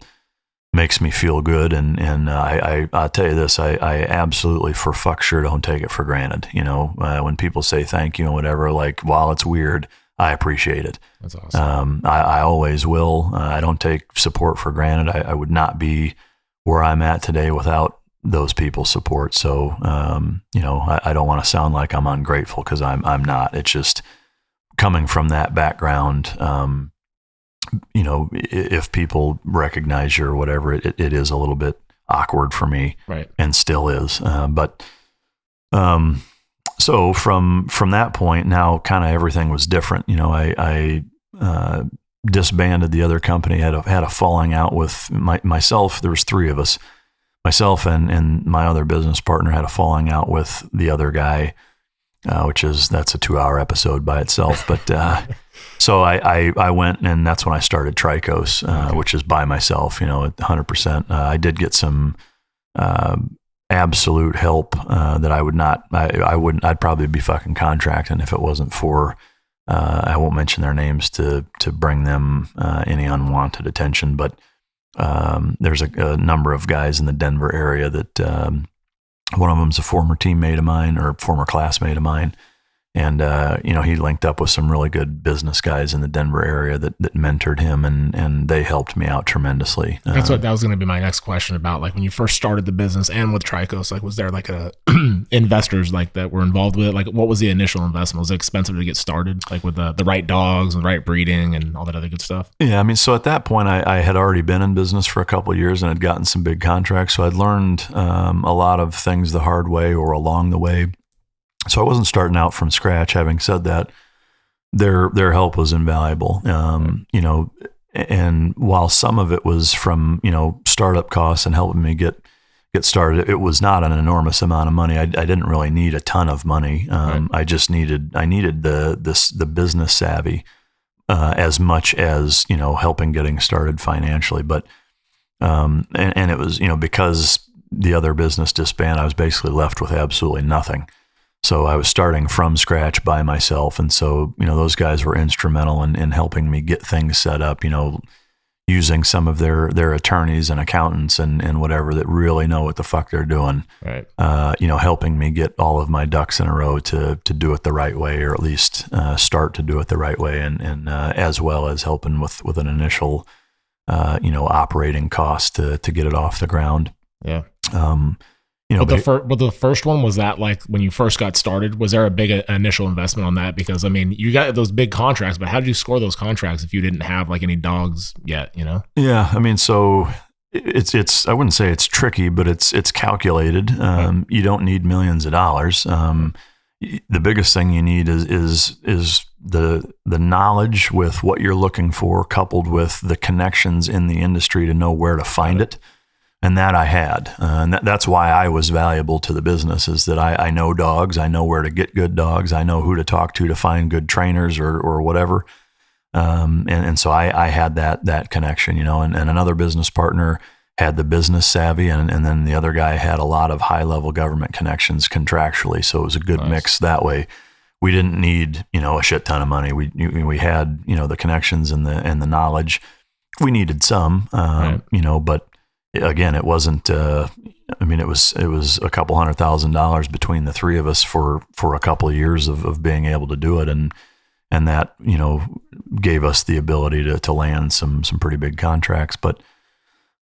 makes me feel good. And I'll tell you this, I absolutely for fuck sure don't take it for granted. When people say thank you and whatever, like, while it's weird, I appreciate it. That's awesome. I always will. I don't take support for granted. I would not be where I'm at today without those people's support. So, I don't want to sound like I'm ungrateful, because I'm not. It's just coming from that background. If people recognize you or whatever, it is a little bit awkward for me, right? And still is. So from that point, now kind of everything was different. I disbanded the other company, had a falling out with myself. There was three of us, myself and my other business partner had a falling out with the other guy, that's a 2-hour episode by itself. But so I went, and that's when I started Trikos, which is by myself, 100%. I did get some absolute help that I'd probably be fucking contracting if it wasn't for, I won't mention their names to bring them any unwanted attention, but there's a number of guys in the Denver area that one of them's a former teammate of mine, or former classmate of mine. And, he linked up with some really good business guys in the Denver area that mentored him, and they helped me out tremendously. That was going to be my next question about, like, when you first started the business and with Trikos, like, was there like investors like that were involved with it? Like, what was the initial investment? Was it expensive to get started, like with the right dogs and the right breeding and all that other good stuff? Yeah. I mean, so at that point I had already been in business for a couple of years and had gotten some big contracts. So I'd learned a lot of things the hard way or along the way. So I wasn't starting out from scratch. Having said that, their help was invaluable. And while some of it was from, startup costs and helping me get started, it was not an enormous amount of money. I didn't really need a ton of money. Right. I needed the business savvy, as much as, helping getting started financially. But, and it was, because the other business disbanded, I was basically left with absolutely nothing. So I was starting from scratch by myself. And so, those guys were instrumental in helping me get things set up, using some of their attorneys and accountants and whatever that really know what the fuck they're doing. Right. Helping me get all of my ducks in a row to do it the right way, or at least start to do it the right way. And as well as helping with an initial, operating cost to get it off the ground. Yeah. But the first one, was that like when you first got started, was there a big initial investment on that? Because, I mean, you got those big contracts, but how did you score those contracts if you didn't have like any dogs yet, Yeah. I mean, so it's, I wouldn't say it's tricky, but it's calculated. You don't need millions of dollars. The biggest thing you need is the knowledge with what you're looking for, coupled with the connections in the industry to know where to find it. And that I had, and that's why I was valuable to the business, is that I know dogs. I know where to get good dogs. I know who to talk to find good trainers or whatever. And so I had that connection, and another business partner had the business savvy, and then the other guy had a lot of high level government connections contractually. So it was a good mix that way. We didn't need, a shit ton of money. We had, the connections and the knowledge. We needed some, but again, it wasn't, it was a couple $100,000 between the three of us for a couple of years of being able to do it. And that, gave us the ability to land some pretty big contracts. But,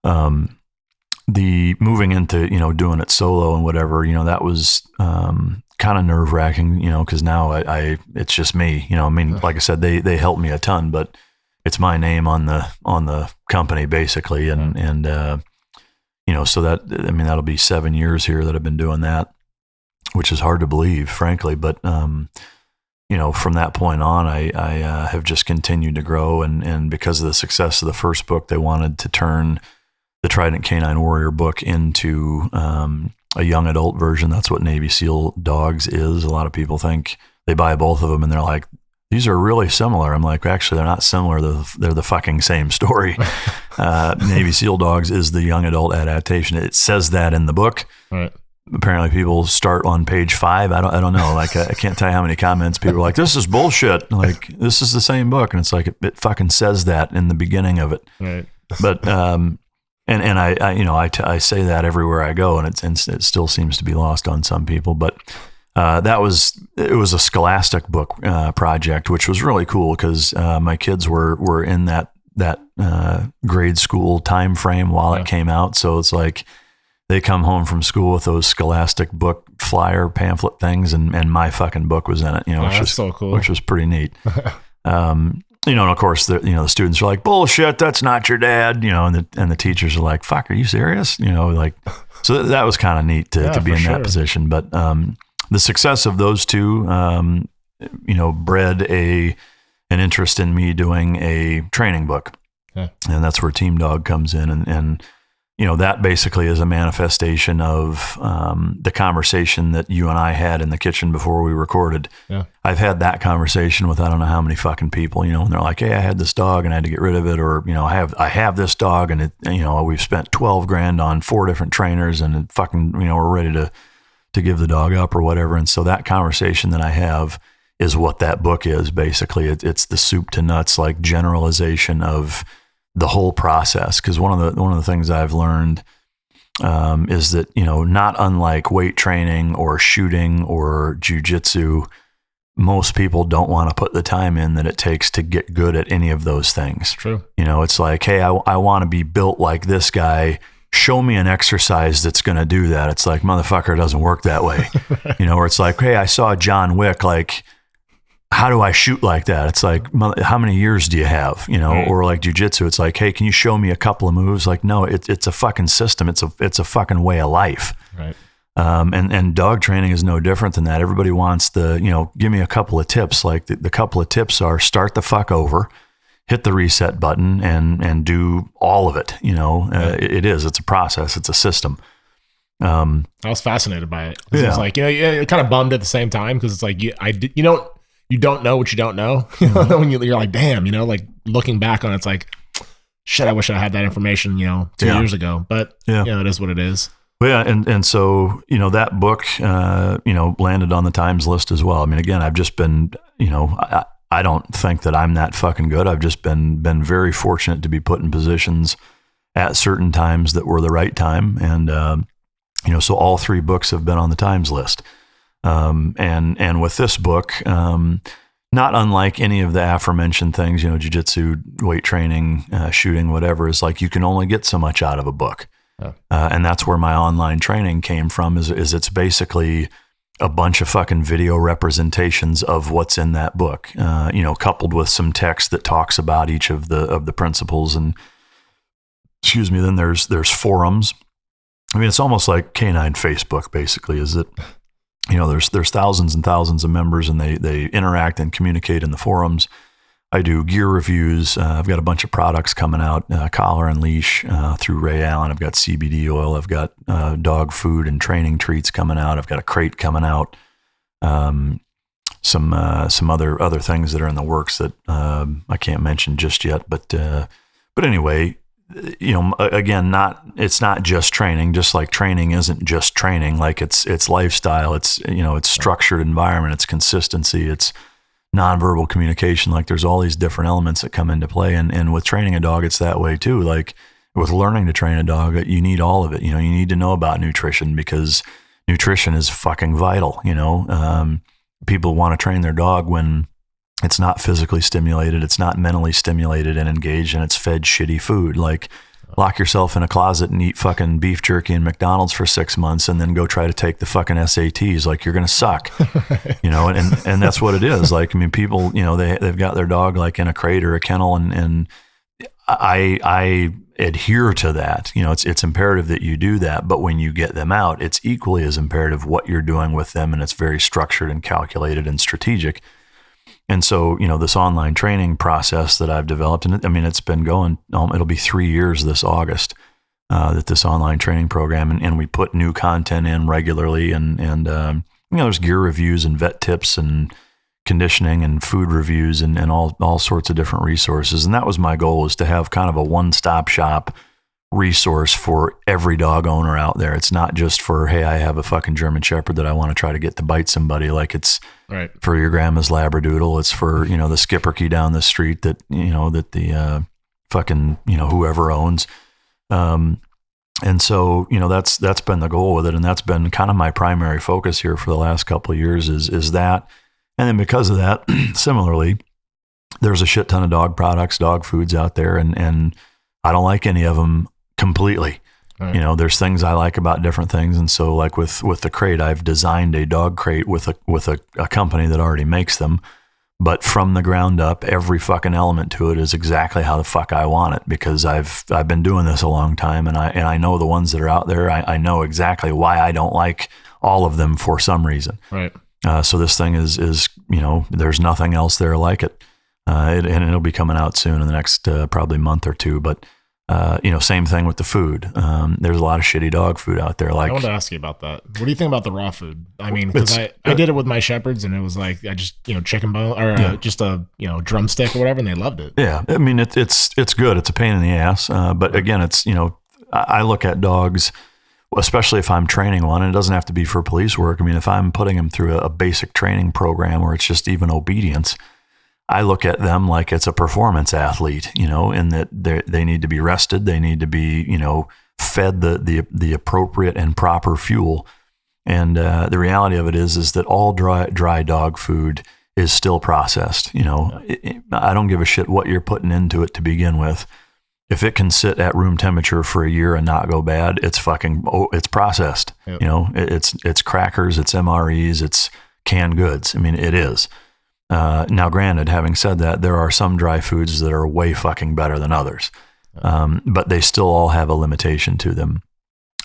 the moving into, doing it solo and whatever, that was, kind of nerve wracking, cause now it's just me, like I said, they helped me a ton, but it's my name on the company basically. And so that, that'll be 7 years here that I've been doing that, which is hard to believe, frankly. But, from that point on, I have just continued to grow. And because of the success of the first book, they wanted to turn the Trident Canine Warrior book into a young adult version. That's what Navy SEAL Dogs is. A lot of people think they buy both of them and they're like, these are really similar. I'm like, actually, they're not similar. They're the fucking same story. Navy SEAL Dogs is the young adult adaptation. It says that in the book. Right. Apparently people start on page 5. I don't know. Like, I can't tell you how many comments people are like, this is bullshit. Like, this is the same book. And it's like, it fucking says that in the beginning of it. Right. But, and I say that everywhere I go, and it still seems to be lost on some people, but, it was a Scholastic book project, which was really cool because my kids were in that grade school time frame while it came out. So it's like they come home from school with those Scholastic book flyer pamphlet things, and my fucking book was in it. Which was so cool, which was pretty neat. And of course, the students are like, bullshit, that's not your dad. And the teachers are like, fuck, are you serious? So that was kind of neat to be in that position. But the success of those two, bred an interest in me doing a training book. Yeah. And that's where Team Dog comes in. And that basically is a manifestation of the conversation that you and I had in the kitchen before we recorded. Yeah. I've had that conversation with I don't know how many fucking people, and they're like, hey, I had this dog and I had to get rid of it. Or, I have this dog and we've spent $12,000 on 4 different trainers and it fucking, we're ready to give the dog up or whatever. And so that conversation that I have is what that book is. Basically, it's the soup to nuts, like generalization of the whole process. Because one of the things I've learned is that, not unlike weight training or shooting or jujitsu, most people don't want to put the time in that it takes to get good at any of those things. True. It's like, hey, I want to be built like this guy. Show me an exercise that's going to do that. It's like, motherfucker, it doesn't work that way. Right. Or it's like, hey, I saw John Wick, like, how do I shoot like that? It's like, how many years do you have? Right. Or like jujitsu, it's like, hey, can you show me a couple of moves? Like, no, it's a fucking system. It's a fucking way of life. Right. And dog training is no different than that. Everybody wants give me a couple of tips. Like the couple of tips are start the fuck over, hit the reset button and do all of it. It's a process. It's a system. I was fascinated by it. It's like, it kind of bummed at the same time. Cause it's like, you don't know what you don't know. When you're like, damn, like looking back on it, it's like, shit, I wish I had that information, 2 years ago, but it is what it is. Well, yeah. And so, that book, landed on the Times list as well. I mean, again, I've just been, I don't think that I'm that fucking good. I've just been very fortunate to be put in positions at certain times that were the right time. And, so all 3 books have been on the Times list. And with this book, not unlike any of the aforementioned things, jiu-jitsu, weight training, shooting, whatever, is like, you can only get so much out of a book. Oh. And that's where my online training came from is it's basically a bunch of fucking video representations of what's in that book, coupled with some text that talks about each of the principles. And then there's forums. I mean, it's almost like Canine Facebook, basically, is that, there's thousands and thousands of members and they interact and communicate in the forums. I do gear reviews. I've got a bunch of products coming out, collar and leash through Ray Allen. I've got CBD oil. I've got dog food and training treats coming out. I've got a crate coming out. Some other things that are in the works that I can't mention just yet. But anyway, again, it's not just training. Just like training isn't just training. Like it's lifestyle. It's it's structured environment. It's consistency. It's nonverbal communication. Like there's all these different elements that come into play. And with training a dog, it's that way too. Like with learning to train a dog, you need all of it. You need to know about nutrition because nutrition is fucking vital. People want to train their dog when it's not physically stimulated, it's not mentally stimulated and engaged, and it's fed shitty food. Like lock yourself in a closet and eat fucking beef jerky and McDonald's for 6 months and then go try to take the fucking SATs. Like you're going to suck, and that's what it is. Like, I mean, people, they've got their dog like in a crate or a kennel and I adhere to that. It's imperative that you do that, but when you get them out, it's equally as imperative what you're doing with them. And it's very structured and calculated and strategic. And so, this online training process that I've developed, and it's been going, it'll be 3 years this August, that this online training program, and we put new content in regularly and there's gear reviews and vet tips and conditioning and food reviews and all sorts of different resources. And that was my goal, is to have kind of a one-stop shop resource for every dog owner out there. It's not just for, hey, I have a fucking German Shepherd that I want to try to get to bite somebody. Like it's right for your grandma's Labradoodle. It's for, the Skipperkey down the street that, that the fucking, whoever owns. And so, that's been the goal with it. And that's been kind of my primary focus here for the last couple of years is that. And then because of that, similarly, there's a shit ton of dog products, dog foods out there. And I don't like any of them completely. Right. There's things I like about different things. And so like with the crate, I've designed a dog crate with a company that already makes them. But from the ground up, every fucking element to it is exactly how the fuck I want it, because I've been doing this a long time, and I know the ones that are out there. I know exactly why I don't like all of them for some reason. Right. So this thing is there's nothing else there like it, and it'll be coming out soon in the next probably month or two. But same thing with the food. There's a lot of shitty dog food out there. Like, I wanted to ask you about that. What do you think about the raw food? I mean, because I did it with my shepherds, and it was like I just chicken bone or just a drumstick or whatever, and they loved it. Yeah, I mean it's good. It's a pain in the ass, but again, it's I look at dogs, especially if I'm training one, and it doesn't have to be for police work. I mean, if I'm putting them through a basic training program where it's just even obedience, I look at them like it's a performance athlete, in that they need to be rested. They need to be, fed the appropriate and proper fuel. And the reality of it is that all dry dog food is still processed. I don't give a shit what you're putting into it to begin with. If it can sit at room temperature for a year and not go bad, it's processed. Yep. It's crackers, it's MREs, it's canned goods. I mean, it is. Now, granted, having said that, there are some dry foods that are way fucking better than others, but they still all have a limitation to them.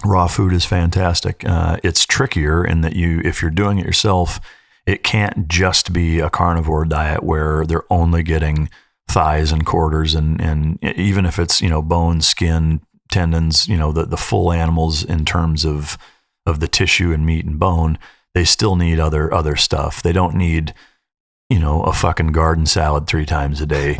Raw food is fantastic. It's trickier in that if you're doing it yourself, it can't just be a carnivore diet where they're only getting thighs and quarters, and even if it's bone, skin, tendons, the full animals in terms of the tissue and meat and bone, they still need other stuff. They don't need a fucking garden salad 3 times a day,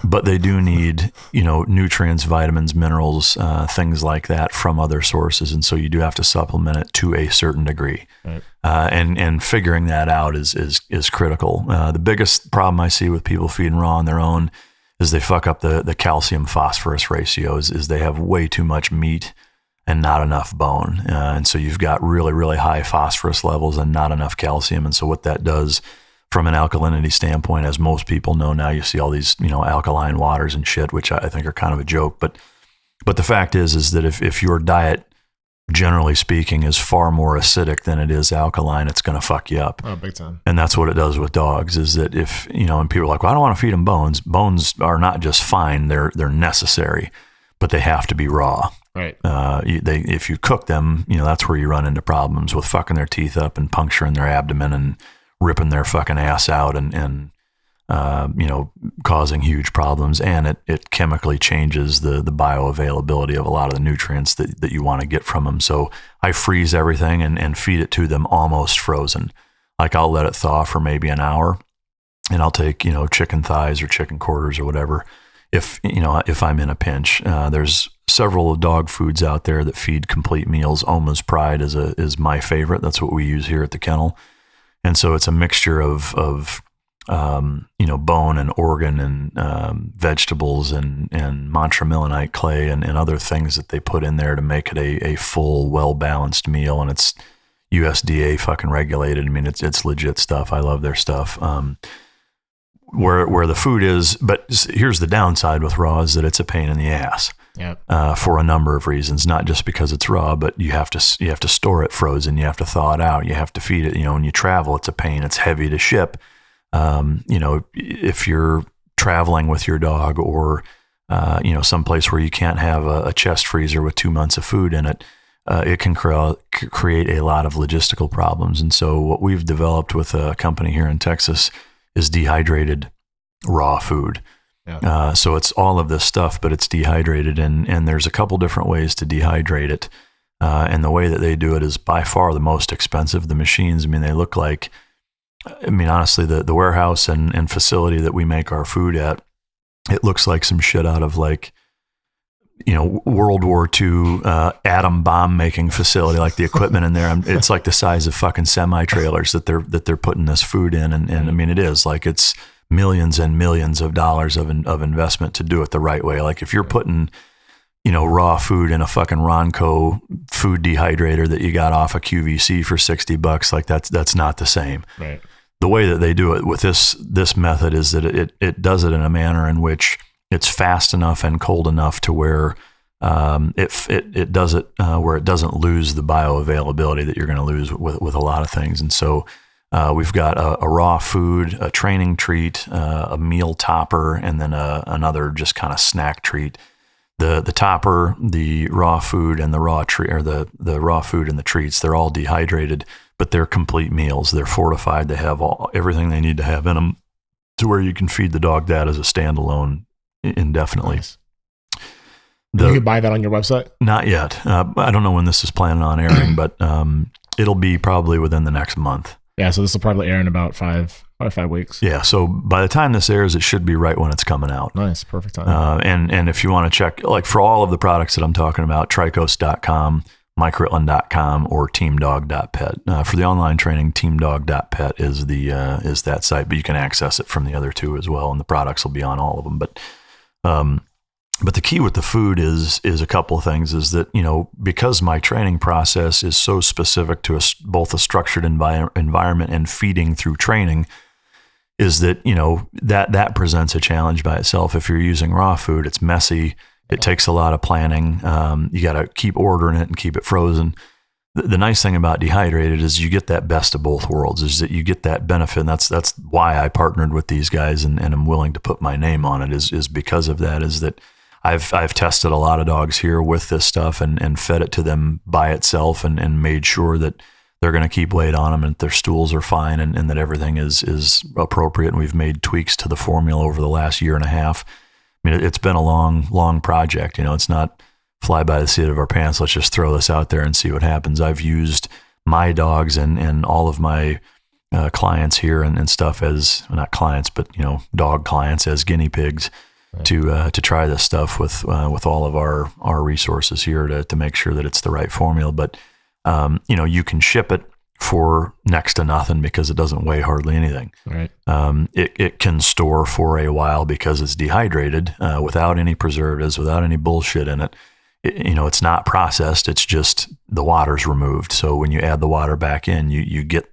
but they do need, nutrients, vitamins, minerals, things like that from other sources. And so you do have to supplement it to a certain degree. Right. And figuring that out is critical. The biggest problem I see with people feeding raw on their own is they fuck up the calcium phosphorus ratios, is they have way too much meat and not enough bone. And so you've got really, really high phosphorus levels and not enough calcium. And so what that does from an alkalinity standpoint, as most people know now, you see all these, alkaline waters and shit, which I think are kind of a joke. But the fact is that if your diet, generally speaking, is far more acidic than it is alkaline, it's going to fuck you up. Oh, big time. And that's what it does with dogs, is that if, and people are like, well, I don't want to feed them bones. Bones are not just fine. They're necessary, but they have to be raw. Right. If you cook them, that's where you run into problems with fucking their teeth up and puncturing their abdomen and ripping their fucking ass out and causing huge problems. And it chemically changes the bioavailability of a lot of the nutrients that you want to get from them. So I freeze everything and feed it to them almost frozen. Like I'll let it thaw for maybe an hour, and I'll take, chicken thighs or chicken quarters or whatever. If I'm in a pinch, there's several dog foods out there that feed complete meals. Oma's Pride is my favorite. That's what we use here at the kennel. And so it's a mixture of bone and organ and vegetables and montramilinite clay and other things that they put in there to make it a full, well-balanced meal. And it's USDA fucking regulated. I mean, it's legit stuff. I love their stuff. Where the food is, but here's the downside with raw, is that it's a pain in the ass. Yeah. For a number of reasons, not just because it's raw, but you have to store it frozen. You have to thaw it out. You have to feed it. When you travel, it's a pain. It's heavy to ship. If you're traveling with your dog or, someplace where you can't have a chest freezer with 2 months of food in it, it can create a lot of logistical problems. And so what we've developed with a company here in Texas is dehydrated raw food. Yeah. So it's all of this stuff, but it's dehydrated, and there's a couple different ways to dehydrate it. And the way that they do it is by far the most expensive. The machines, they look like, honestly, the warehouse and facility that we make our food at, it looks like some shit out of World War II atom bomb making facility. Like the equipment in there, it's like the size of fucking semi trailers that they're putting this food in, and it is like it's millions and millions of dollars of investment to do it the right way. Like if you're putting raw food in a fucking Ronco food dehydrator that you got off a QVC for $60. Like that's not the same. Right. The way that they do it with this method is that it does it in a manner in which it's fast enough and cold enough to where it does it where it doesn't lose the bioavailability that you're going to lose with a lot of things. And so we've got a raw food, a training treat, a meal topper, and then another just kind of snack treat. The topper, the raw food, and the raw treat, or the raw food and the treats, they're all dehydrated, but they're complete meals. They're fortified. They have everything they need to have in them to where you can feed the dog that as a standalone indefinitely. Nice. You can buy that on your website? Not yet. I don't know when this is planning on airing, but it'll be probably within the next month. Yeah, so this will probably air in about 5 weeks. Yeah, so by the time this airs, it should be right when it's coming out. Nice, perfect time. And if you want to check, like for all of the products that I'm talking about, Trikos.com, MikeRitland.com, or TeamDog.pet. For the online training, TeamDog.pet is that site, but you can access it from the other two as well, and the products will be on all of them. But the key with the food is a couple of things. Is that because my training process is so specific to both a structured environment and feeding through training, is that that presents a challenge by itself. If you're using raw food, it's messy. It takes a lot of planning. You got to keep ordering it and keep it frozen. The nice thing about dehydrated is you get that best of both worlds. Is that you get that benefit, and that's why I partnered with these guys and I'm willing to put my name on it. Is because of that. Is that I've tested a lot of dogs here with this stuff and fed it to them by itself and made sure that they're going to keep weight on them and their stools are fine and that everything is appropriate. And we've made tweaks to the formula over the last year and a half. I mean, it's been a long project. It's not fly by the seat of our pants. Let's just throw this out there and see what happens. I've used my dogs and all of my clients here and stuff as, not clients, but dog clients as guinea pigs. Right. To try this stuff with all of our resources here to make sure that it's the right formula. But you can ship it for next to nothing because it doesn't weigh hardly anything. Right. It can store for a while because it's dehydrated without any preservatives, without any bullshit in it. It's not processed. It's just the water's removed. So when you add the water back in, you get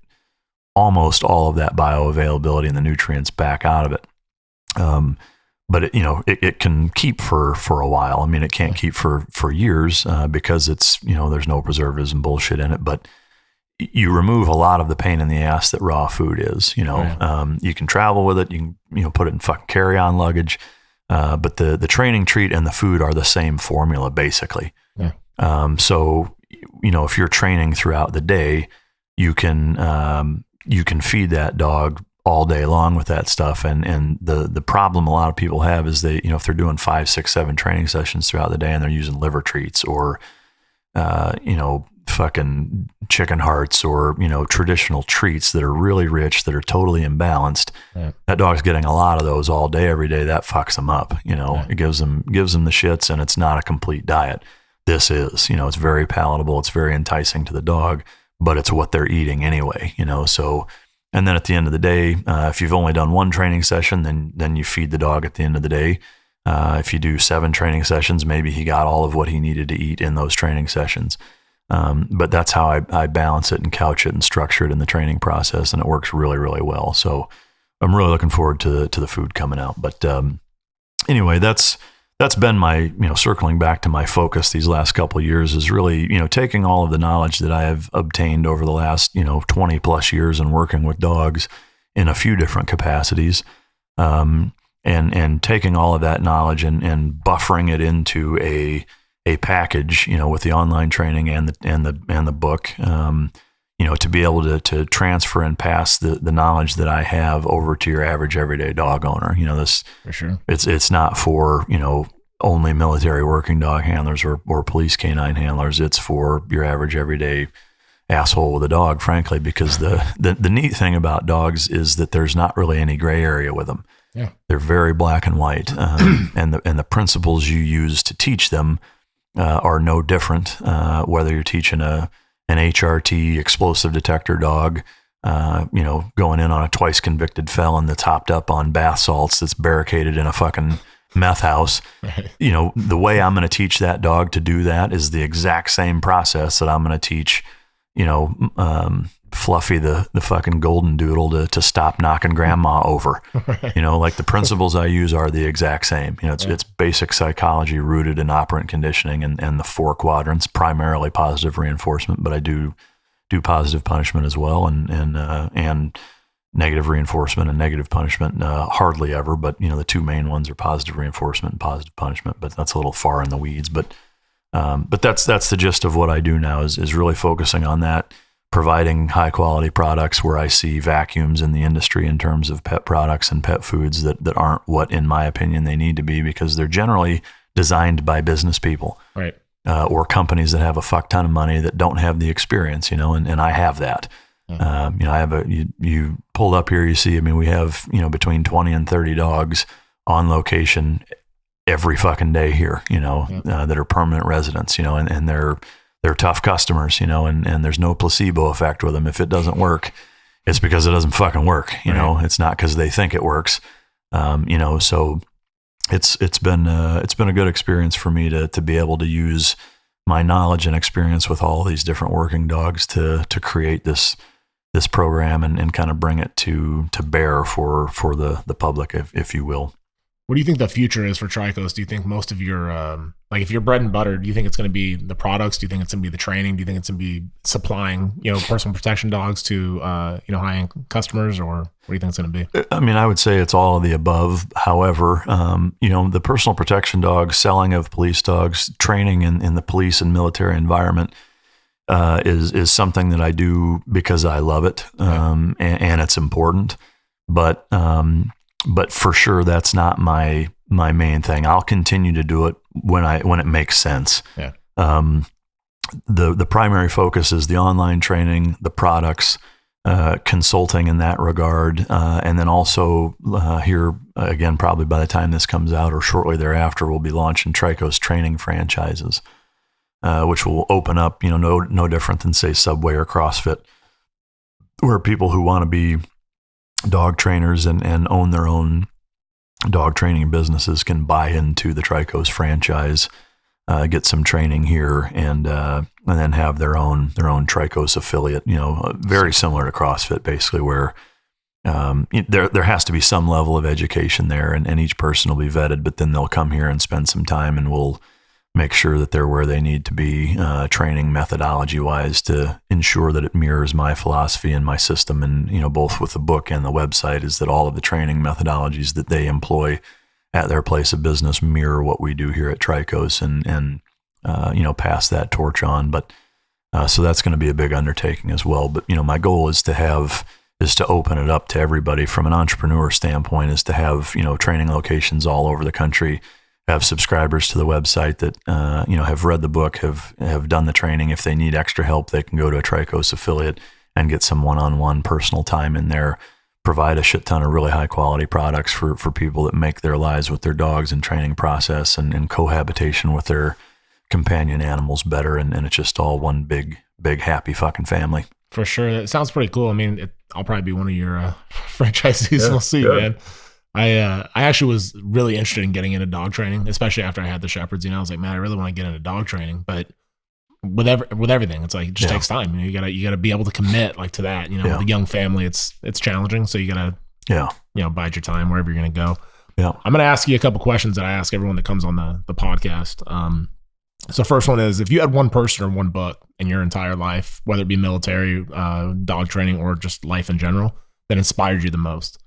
almost all of that bioavailability and the nutrients back out of it. But it can keep for a while. I mean, it can't keep for years because it's there's no preservatives and bullshit in it. But you remove a lot of the pain in the ass that raw food is. You can travel with it. You can put it in fucking carry-on luggage. But the training treat and the food are the same formula basically. Yeah. So if you're training throughout the day, you can feed that dog all day long with that stuff. And the problem a lot of people have is if they're doing 5, 6, 7 training sessions throughout the day and they're using liver treats or, fucking chicken hearts or, traditional treats that are really rich, that are totally imbalanced. Yeah. That dog's getting a lot of those all day, every day. That fucks them up. Yeah. It gives them the shits, and it's not a complete diet. This is, it's very palatable. It's very enticing to the dog, but it's what they're eating anyway, so. And then at the end of the day, if you've only done one training session, then you feed the dog at the end of the day. If you do 7 training sessions, maybe he got all of what he needed to eat in those training sessions. But that's how I balance it and couch it and structure it in the training process, and it works really, really well. So I'm really looking forward to the food coming out. But anyway, that's been my, circling back to my focus these last couple of years is really, taking all of the knowledge that I have obtained over the last, 20 plus years and working with dogs in a few different capacities, and taking all of that knowledge and buffering it into a package, with the online training and the book, to be able to transfer and pass the knowledge that I have over to your average everyday dog owner. This for sure. It's not for, only military working dog handlers or police canine handlers. It's for your average everyday asshole with a dog, frankly, because the neat thing about dogs is that there's not really any gray area with them. Yeah. They're very black and white. And the principles you use to teach them are no different, whether you're teaching an HRT explosive detector dog, going in on a twice convicted felon that's hopped up on bath salts, that's barricaded in a fucking meth house. You know, the way I'm going to teach that dog to do that is the exact same process that I'm going to teach, you know, Fluffy, the fucking golden doodle to stop knocking grandma over. Right. You know, like the principles I use are the exact same. You know, it's basic psychology rooted in operant conditioning and the 4 quadrants, primarily positive reinforcement, but I do positive punishment as well, and negative reinforcement and negative punishment, hardly ever, but you know, the 2 main ones are positive reinforcement and positive punishment, but that's a little far in the weeds. But that's the gist of what I do now is really focusing on that, providing high quality products where I see vacuums in the industry in terms of pet products and pet foods that aren't what, in my opinion, they need to be, because they're generally designed by business people. Right. Or companies that have a fuck ton of money that don't have the experience, you know, and I have that. You know, I have you pulled up here, you see, I mean, we have, you know, between 20 and 30 dogs on location every fucking day here, you know, that are permanent residents, you know, and they're tough customers, you know, and there's no placebo effect with them. If it doesn't work, it's because it doesn't fucking work. You know, it's not because they think it works. You know, so it's been a good experience for me to be able to use my knowledge and experience with all these different working dogs to create this program and kind of bring it to bear for the public, if you will. What do you think the future is for Trikos? Do you think most of your, like if you're bread and butter, do you think it's going to be the products? Do you think it's going to be the training? Do you think it's going to be supplying, you know, personal protection dogs to, you know, high-end customers, or what do you think it's going to be? I mean, I would say it's all of the above. However, you know, the personal protection dogs, selling of police dogs, training in the police and military environment is something that I do because I love it, and it's important. But for sure, that's not my main thing. I'll continue to do it when it makes sense. Yeah. The primary focus is the online training, the products, consulting in that regard, and then also here again, probably by the time this comes out or shortly thereafter, we'll be launching Trikos training franchises, which will open up, you know, no different than say Subway or CrossFit, where people who want to be dog trainers and own their own dog training businesses can buy into the Trikos franchise, get some training here, and then have their own Trikos affiliate. You know, very similar to CrossFit, basically, where there has to be some level of education there, and each person will be vetted. But then they'll come here and spend some time, and we'll make sure that they're where they need to be, training methodology wise, to ensure that it mirrors my philosophy and my system. And, you know, both with the book and the website, is that all of the training methodologies that they employ at their place of business mirror what we do here at Trikos, and you know, pass that torch on. But, so that's going to be a big undertaking as well. But, you know, my goal is to open it up to everybody from an entrepreneur standpoint, is to have, you know, training locations all over the country, have subscribers to the website that, you know, have read the book, have done the training. If they need extra help, they can go to a Trikos affiliate and get some one-on-one personal time in there, provide a shit ton of really high quality products for people that make their lives with their dogs and training process and cohabitation with their companion animals better. And it's just all one big happy fucking family. For sure. It sounds pretty cool. I mean, I'll probably be one of your franchisees. We'll see, man. I actually was really interested in getting into dog training, especially after I had the Shepherds. You know, I was like, man, I really want to get into dog training, but with everything, it's like, it just takes time. You know, you gotta be able to commit like to that. You know, with a young family, it's challenging. So you gotta, you know, bide your time wherever you're gonna go. Yeah, I'm gonna ask you a couple questions that I ask everyone that comes on the podcast. So first one is, if you had one person or one book in your entire life, whether it be military, dog training, or just life in general, that inspired you the most,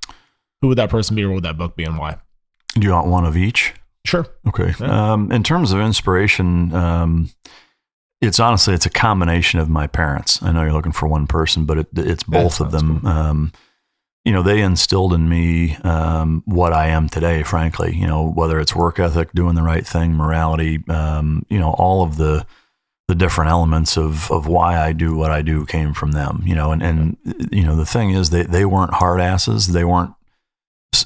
who would that person be, or what would that book be, and why? Do you want one of each? Sure. Okay. Yeah. In terms of inspiration, it's a combination of my parents. I know you're looking for one person, but it's both of them. Cool. You know, they instilled in me what I am today, frankly. You know, whether it's work ethic, doing the right thing, morality, you know, all of the different elements of why I do what I do came from them. You know, and you know, the thing is, they weren't hard asses. They weren't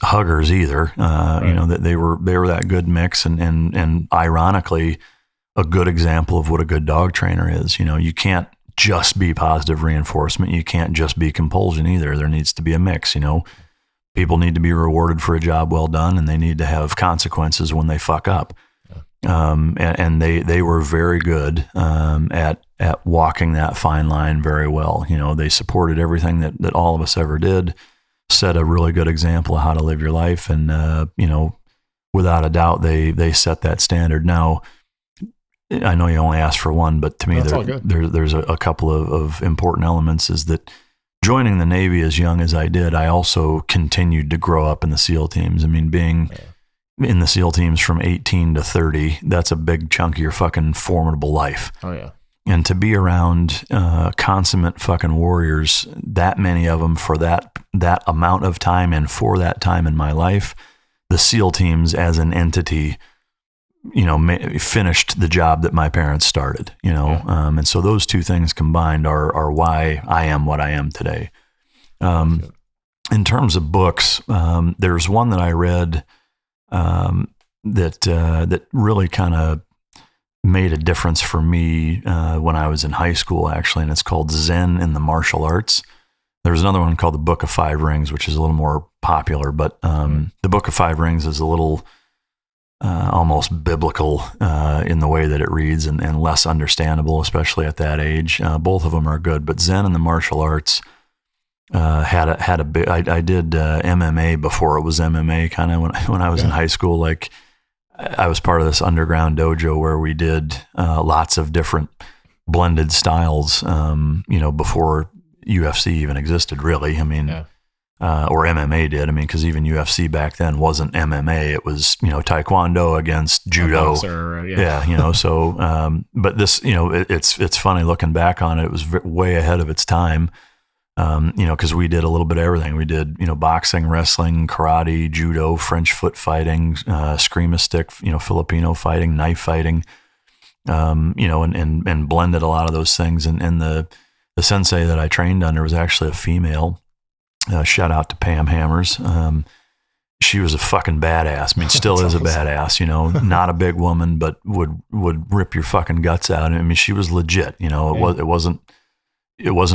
huggers either. You know, that they were that good mix, and ironically, a good example of what a good dog trainer is. You know, you can't just be positive reinforcement. You can't just be compulsion either. There needs to be a mix. You know, people need to be rewarded for a job well done, and they need to have consequences when they fuck up. And they were very good at walking that fine line very well. You know, they supported everything that all of us ever did, set a really good example of how to live your life, and you know, without a doubt, they set that standard. Now, I know you only asked for one, but to me, there's a couple of important elements. Is that joining the Navy as young as I did, I also continued to grow up in the SEAL teams. I mean, being in the SEAL teams from 18 to 30, that's a big chunk of your fucking formidable life. Oh, yeah. And to be around consummate fucking warriors, that many of them for that amount of time and for that time in my life, the SEAL teams as an entity, you know, finished the job that my parents started, you know. And so those two things combined are why I am what I am today. In terms of books, there's one that I read that really kind of made a difference for me when I was in high school, actually, and it's called Zen in the Martial Arts. There's another one called The Book of Five Rings, which is a little more popular, but The Book of Five Rings is a little almost biblical in the way that it reads, and less understandable, especially at that age. Both of them are good, but Zen in the Martial Arts had a big. I did MMA before it was MMA, kind of when I was in high school. Like, I was part of this underground dojo where we did lots of different blended styles. You know, before UFC even existed, really. I mean, or MMA did. I mean, because even UFC back then wasn't MMA. It was, you know, Taekwondo against Judo. You know. So, but this, you know, it's funny looking back on it. It was way ahead of its time. You know, because we did a little bit of everything. We did, you know, boxing, wrestling, karate, judo, French foot fighting, scream stick, you know, Filipino fighting, knife fighting, you know, and blended a lot of those things. And the sensei that I trained under was actually a female. Shout out to Pam Hammers. She was a fucking badass. I mean, still is a badass, you know, not a big woman, but would rip your fucking guts out. I mean, she was legit, you know, it wasn't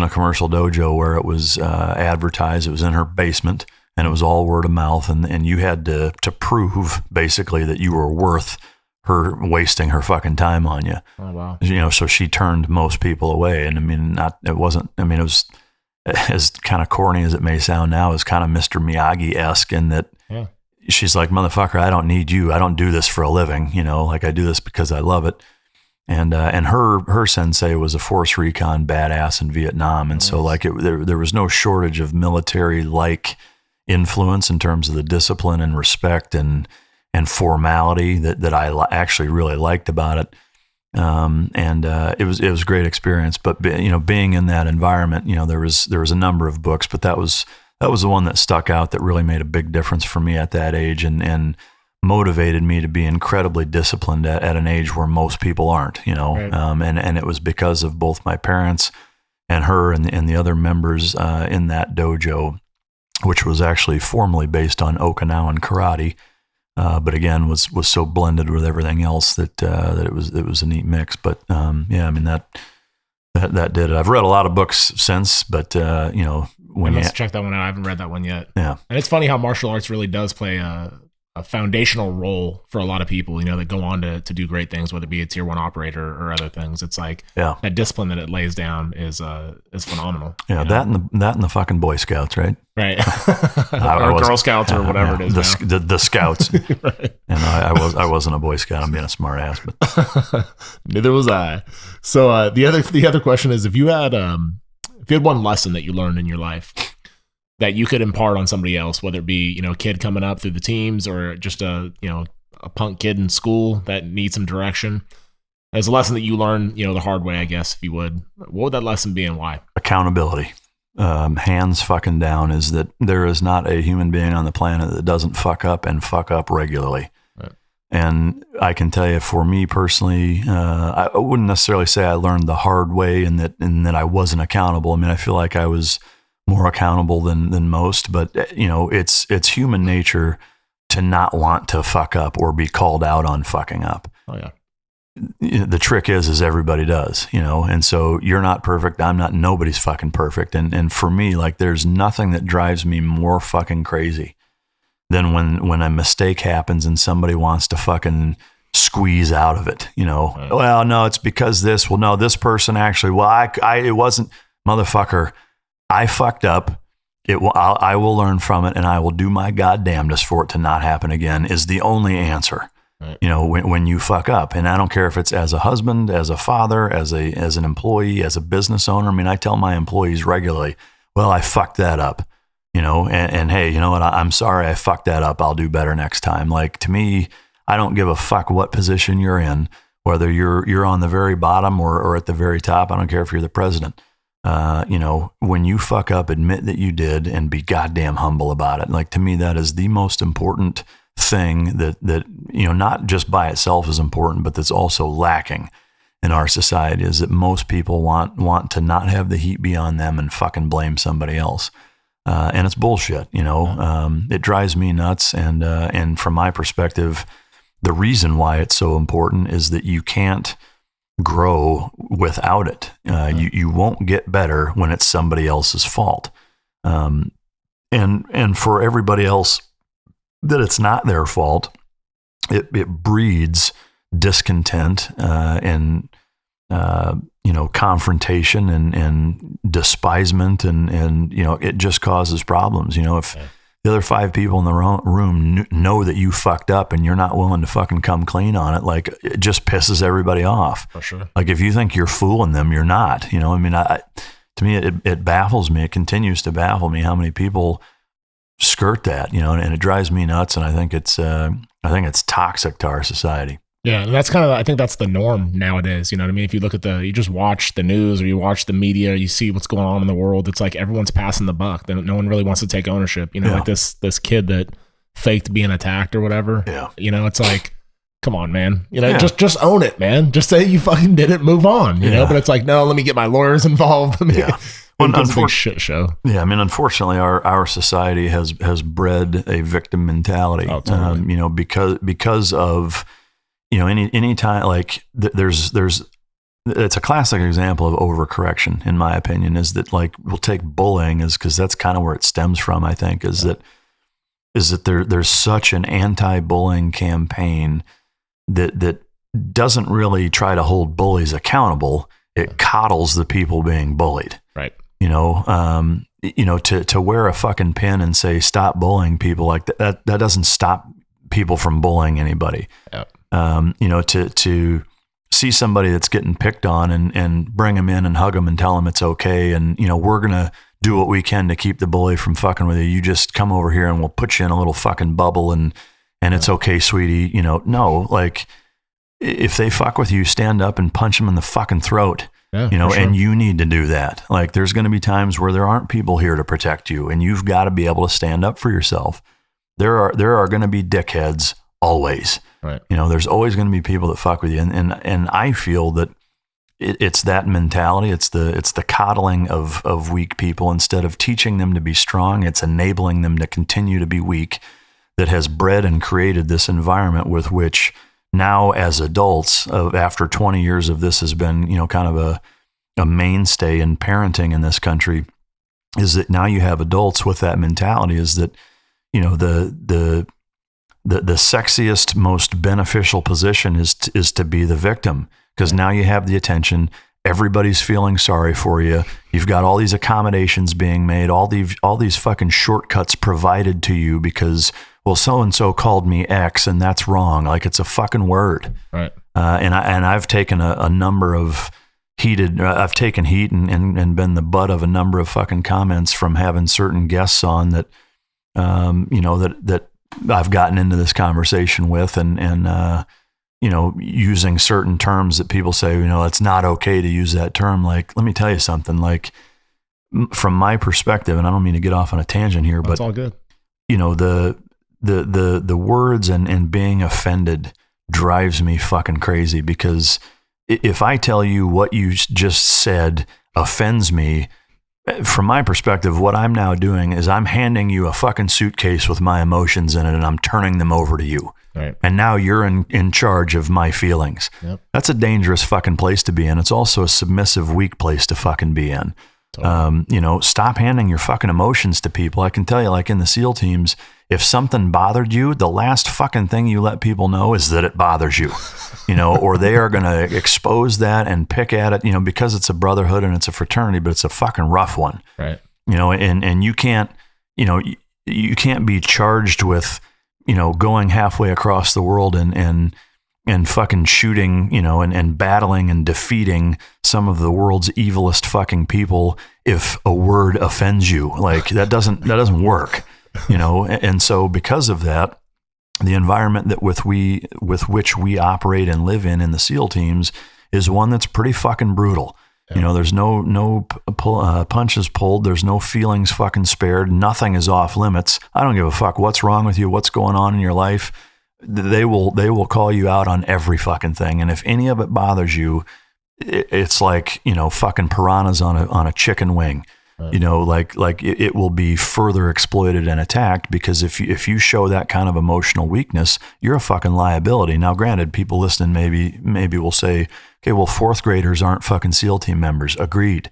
a commercial dojo where it was advertised. It was in her basement, and it was all word of mouth. And you had to prove basically that you were worth her wasting her fucking time on you. Oh, wow. You know, so she turned most people away. And I mean, it was as kind of corny as it may sound now, is kind of Mr. Miyagi-esque in that she's like, motherfucker, I don't need you. I don't do this for a living. You know, like, I do this because I love it. And her sensei was a force recon badass in Vietnam. And so like there was no shortage of military-like influence in terms of the discipline and respect and formality that I actually really liked about it. It was a great experience, but you know, being in that environment, you know, there was a number of books, but that was the one that stuck out that really made a big difference for me at that age and motivated me to be incredibly disciplined at an age where most people aren't, you know. Right. And it was because of both my parents and her and the other members in that dojo, which was actually formally based on Okinawan karate, but again was so blended with everything else that it was a neat mix. But yeah, I mean that did it. I've read a lot of books since, but you know, when let's check that one out. I haven't read that one yet. Yeah, and it's funny how martial arts really does play a foundational role for a lot of people, you know, that go on to do great things, whether it be a tier 1 operator or other things. It's like that discipline that it lays down is phenomenal. Yeah, you know? that and the fucking Boy Scouts, right? Right. Or Girl Scouts or whatever it is. The Scouts. Right. And I wasn't a Boy Scout. I'm being a smart ass, but neither was I. So the other question is, if you had one lesson that you learned in your life that you could impart on somebody else, whether it be, you know, a kid coming up through the teams or just a punk kid in school that needs some direction, as a lesson that you learned, you know, the hard way, I guess, if you would, what would that lesson be and why? Accountability. Hands fucking down is that there is not a human being on the planet that doesn't fuck up and fuck up regularly. Right. And I can tell you, for me personally, I wouldn't necessarily say I learned the hard way and that I wasn't accountable. I mean, I feel like I was more accountable than most, but you know, it's human nature to not want to fuck up or be called out on fucking up. Oh yeah. the trick is everybody does, and so you're not perfect. I'm not, nobody's fucking perfect. And for me, like, there's nothing that drives me more fucking crazy than when a mistake happens and somebody wants to fucking squeeze out of it, Right. Well, no, it's because this, well, no, this person actually, well, it wasn't, motherfucker, I fucked up. I will learn from it, and I will do my goddamnedest for it to not happen again, is the only answer. Right. When you fuck up. And I don't care if it's as a husband, as a father, as an employee, as a business owner. I mean, I tell my employees regularly, well, I fucked that up, and hey, you know what? I'm sorry I fucked that up. I'll do better next time. Like, to me, I don't give a fuck what position you're in, whether you're on the very bottom or at the very top. I don't care if you're the president. When you fuck up, admit that you did and be goddamn humble about it. Like, to me, that is the most important thing that not just by itself is important, but that's also lacking in our society, is that most people want to not have the heat be on them and fucking blame somebody else. And it's bullshit, it drives me nuts. And from my perspective, the reason why it's so important is that you can't grow without it. You won't get better when it's somebody else's fault. And for everybody else that it's not their fault, it breeds discontent and confrontation and despisement and it just causes problems. If the other 5 people in the room know that you fucked up and you're not willing to fucking come clean on it, like, it just pisses everybody off. For sure. Like, if you think you're fooling them, you're not. To me, it baffles me. It continues to baffle me how many people skirt that, and it drives me nuts. And I think it's toxic to our society. Yeah, and that's I think that's the norm nowadays. You know what I mean? If you look at you just watch the news or you watch the media, you see what's going on in the world. It's like everyone's passing the buck. No one really wants to take ownership. Like this kid that faked being attacked or whatever. Yeah. It's like, come on, man. Just own it, man. Just say you fucking did it, move on. You know, but it's like, no, let me get my lawyers involved. Big shit show. Yeah, I mean, unfortunately, our society has bred a victim mentality. Oh, totally. Because of any time, like, there's it's a classic example of overcorrection, in my opinion. Is that, like, we'll take bullying because that's kind of where it stems from. I think is that there's such an anti-bullying campaign that doesn't really try to hold bullies accountable. It coddles the people being bullied. Right. To wear a fucking pin and say, stop bullying people, like that doesn't stop people from bullying anybody. Yep. To see somebody that's getting picked on and bring them in and hug them and tell them it's okay. And, we're going to do what we can to keep the bully from fucking with you. You just come over here and we'll put you in a little fucking bubble and it's okay, sweetie. No, like, if they fuck with you, stand up and punch them in the fucking throat. Yeah, sure. And you need to do that. Like, there's going to be times where there aren't people here to protect you, and you've got to be able to stand up for yourself. There are going to be dickheads always. Right. There's always going to be people that fuck with you, and I feel that it's that mentality. It's the coddling of weak people. Instead of teaching them to be strong, it's enabling them to continue to be weak. That has bred and created this environment with which, now as adults, after 20 years of this has been, kind of a mainstay in parenting in this country, is that now you have adults with that mentality, is that, the sexiest, most beneficial position is to be the victim, because now you have the attention. Everybody's feeling sorry for you. You've got all these accommodations being made, all these fucking shortcuts provided to you because, well, so-and-so called me X and that's wrong. Like, it's a fucking word. Right. And I've taken a number of I've taken heat and been the butt of a number of fucking comments from having certain guests on that, that I've gotten into this conversation with and using certain terms that people say, it's not okay to use that term. Like, let me tell you something, like, from my perspective, and I don't mean to get off on a tangent here, but it's all good. The words and being offended drives me fucking crazy, because if I tell you what you just said offends me, from my perspective, what I'm now doing is I'm handing you a fucking suitcase with my emotions in it, and I'm turning them over to you. Right. And now you're in charge of my feelings. Yep. That's a dangerous fucking place to be in. It's also a submissive, weak place to fucking be in. Totally. Stop handing your fucking emotions to people. I can tell you, like in the SEAL teams, if something bothered you, the last fucking thing you let people know is that it bothers you, or they are going to expose that and pick at it, because it's a brotherhood and it's a fraternity, but it's a fucking rough one. Right. And you can't, you can't be charged with, going halfway across the world and fucking shooting, and battling and defeating some of the world's evilest fucking people if a word offends you. Like that doesn't work, And so because of that, the environment that with which we operate and live in the SEAL teams is one that's pretty fucking brutal. Yeah. There's no punches pulled. There's no feelings fucking spared. Nothing is off limits. I don't give a fuck what's wrong with you, what's going on in your life. They will call you out on every fucking thing. And if any of it bothers you, it's like, fucking piranhas on a chicken wing. Right. Like it will be further exploited and attacked, because if you show that kind of emotional weakness, you're a fucking liability. Now, granted, people listening maybe will say, okay, well, fourth graders aren't fucking SEAL team members. Agreed.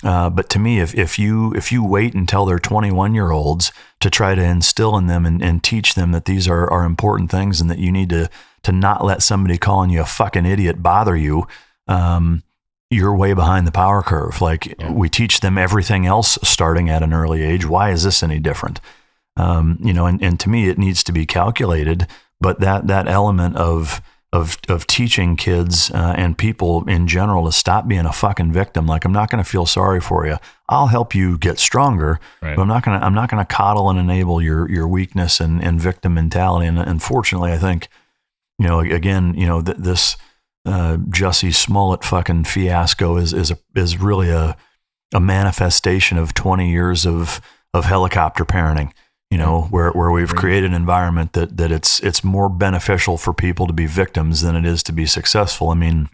But to me, if you wait until they're 21-year-olds to try to instill in them and teach them that these are important things and that you need to not let somebody calling you a fucking idiot bother you, you're way behind the power curve. We teach them everything else starting at an early age. Why is this any different? And to me, it needs to be calculated, but that element of teaching kids and people in general to stop being a fucking victim. Like, I'm not going to feel sorry for you. I'll help you get stronger, right. But I'm not going to coddle and enable your weakness and victim mentality. And unfortunately, I think, again, this Jussie Smollett fucking fiasco is really a manifestation of 20 years of helicopter parenting. Where we've created an environment that it's more beneficial for people to be victims than it is to be successful. I mean,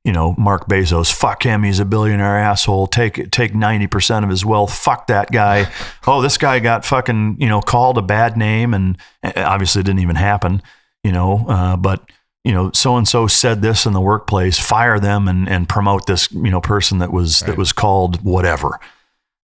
Mark Bezos, fuck him, he's a billionaire asshole. Take 90% of his wealth. Fuck that guy. Oh, this guy got fucking, called a bad name, and obviously it didn't even happen, but so-and-so said this in the workplace, fire them and promote this, person that was called whatever.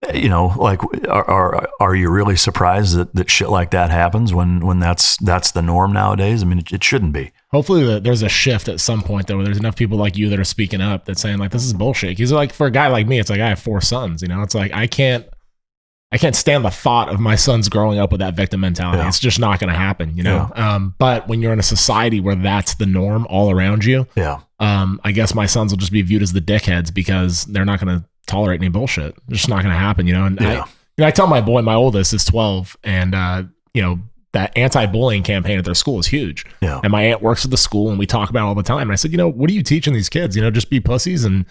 Are you really surprised that shit like that happens when that's the norm nowadays? I mean, it shouldn't be. Hopefully there's a shift at some point though, where there's enough people like you that are speaking up, that's saying like, this is bullshit. Because like, for a guy like me, it's like, I have 4 sons, it's like, I can't stand the thought of my sons growing up with that victim mentality. Yeah. It's just not going to happen, Yeah. But when you're in a society where that's the norm all around you, yeah. I guess my sons will just be viewed as the dickheads because they're not going to tolerate any bullshit. It's just not going to happen, And yeah. I tell my boy, my oldest is 12, and that anti-bullying campaign at their school is huge. Yeah. And my aunt works at the school, and we talk about it all the time. And I said, what are you teaching these kids? Just be pussies and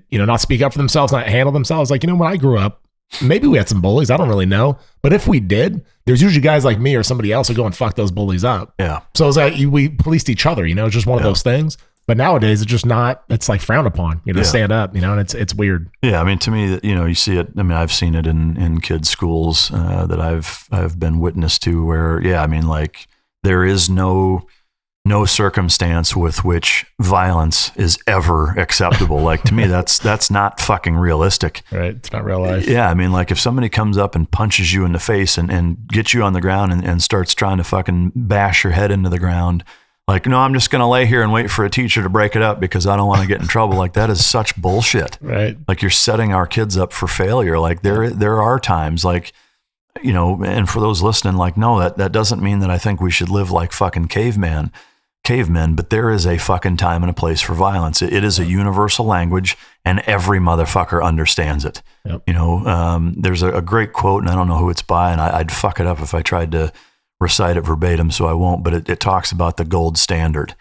not speak up for themselves, not handle themselves. Like, when I grew up, maybe we had some bullies. I don't really know. But if we did, there's usually guys like me or somebody else who go and fuck those bullies up. Yeah. So it's like we policed each other, it's just one of those things. But nowadays it's just not, it's like frowned upon, stand up, and it's weird. Yeah. I mean, to me, you see it. I mean, I've seen it in kids' schools that I've been witness to where, like there is no circumstance with which violence is ever acceptable. Like, to me, that's not fucking realistic. Right. It's not real life. Yeah. I mean, like if somebody comes up and punches you in the face and gets you on the ground and starts trying to fucking bash your head into the ground, like, no, I'm just going to lay here and wait for a teacher to break it up because I don't want to get in trouble. Like, that is such bullshit. Right. Like, you're setting our kids up for failure. Like, there are times like, and for those listening, like, no, that doesn't mean that I think we should live like fucking cavemen, but there is a fucking time and a place for violence. It is a universal language, and every motherfucker understands it. Yep. There's a great quote, and I don't know who it's by, and I'd fuck it up if I tried to recite it verbatim, so I won't, but it talks about the gold standard,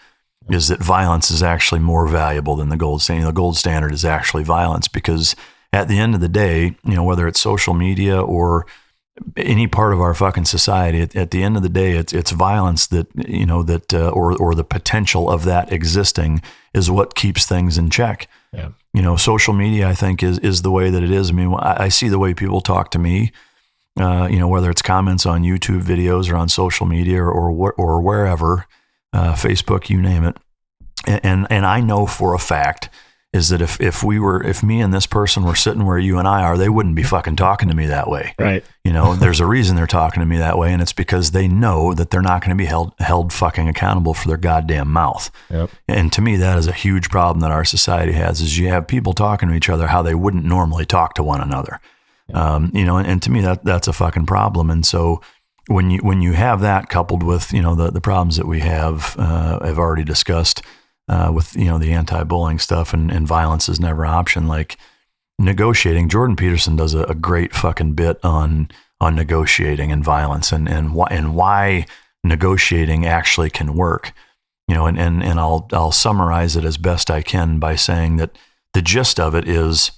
is that violence is actually more valuable than the gold standard. The gold standard is actually violence, because at the end of the day, whether it's social media or any part of our fucking society, at the end of the day, it's violence that, or the potential of that existing is what keeps things in check. Yeah. social media, I think, is the way that it is. I mean, I see the way people talk to me, whether it's comments on YouTube videos or on social media or wherever, Facebook, you name it. And I know for a fact is that if me and this person were sitting where you and I are, they wouldn't be fucking talking to me that way. Right. There's a reason they're talking to me that way. And it's because they know that they're not going to be held fucking accountable for their goddamn mouth. Yep. And to me, that is a huge problem that our society has, is you have people talking to each other how they wouldn't normally talk to one another. Yep. And to me, that's a fucking problem. And so when you have that coupled with, the problems that we have already discussed, with the anti-bullying stuff and violence is never an option. Like negotiating, Jordan Peterson does a great fucking bit on negotiating and violence and why negotiating actually can work. And I'll summarize it as best I can by saying that the gist of it is,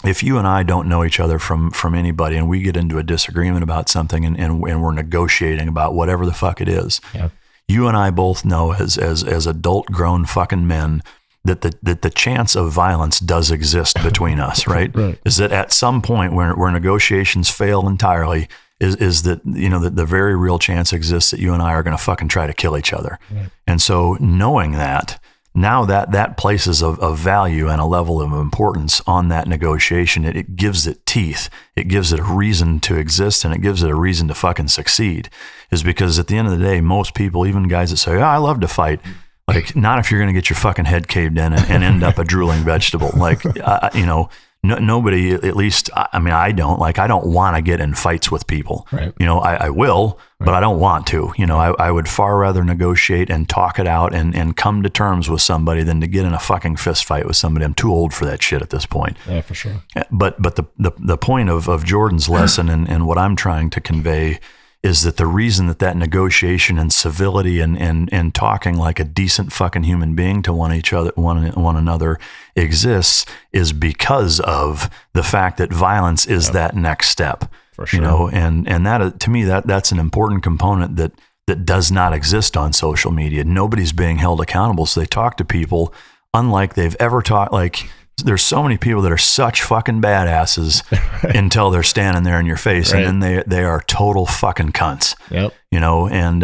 if you and I don't know each other from anybody and we get into a disagreement about something and we're negotiating about whatever the fuck it is. Yeah. You and I both know as adult grown fucking men that the chance of violence does exist between us, right? Right? Is that at some point where negotiations fail entirely, is that that the very real chance exists that you and I are going to fucking try to kill each other. Right. And so knowing that, now that places of value and a level of importance on that negotiation, it gives it teeth. It gives it a reason to exist, and it gives it a reason to fucking succeed. Is because at the end of the day, most people, even guys that say, I love to fight, like, not if you're going to get your fucking head caved in and end up a drooling vegetable. Like, nobody, at least, I don't want to get in fights with people. Right. I will, right, but I don't want to. I would far rather negotiate and talk it out and come to terms with somebody than to get in a fucking fist fight with somebody. I'm too old for that shit at this point. Yeah, for sure. But the point of Jordan's lesson and what I'm trying to convey is that the reason that negotiation and civility and talking like a decent fucking human being to one another exists is because of the fact that violence is that next step. For sure. And that, to me, that's an important component that does not exist on social media. Nobody's being held accountable, so they talk to people unlike they've ever talked. Like, there's so many people that are such fucking badasses right, until they're standing there in your face, right, and then they are total fucking cunts. Yep. And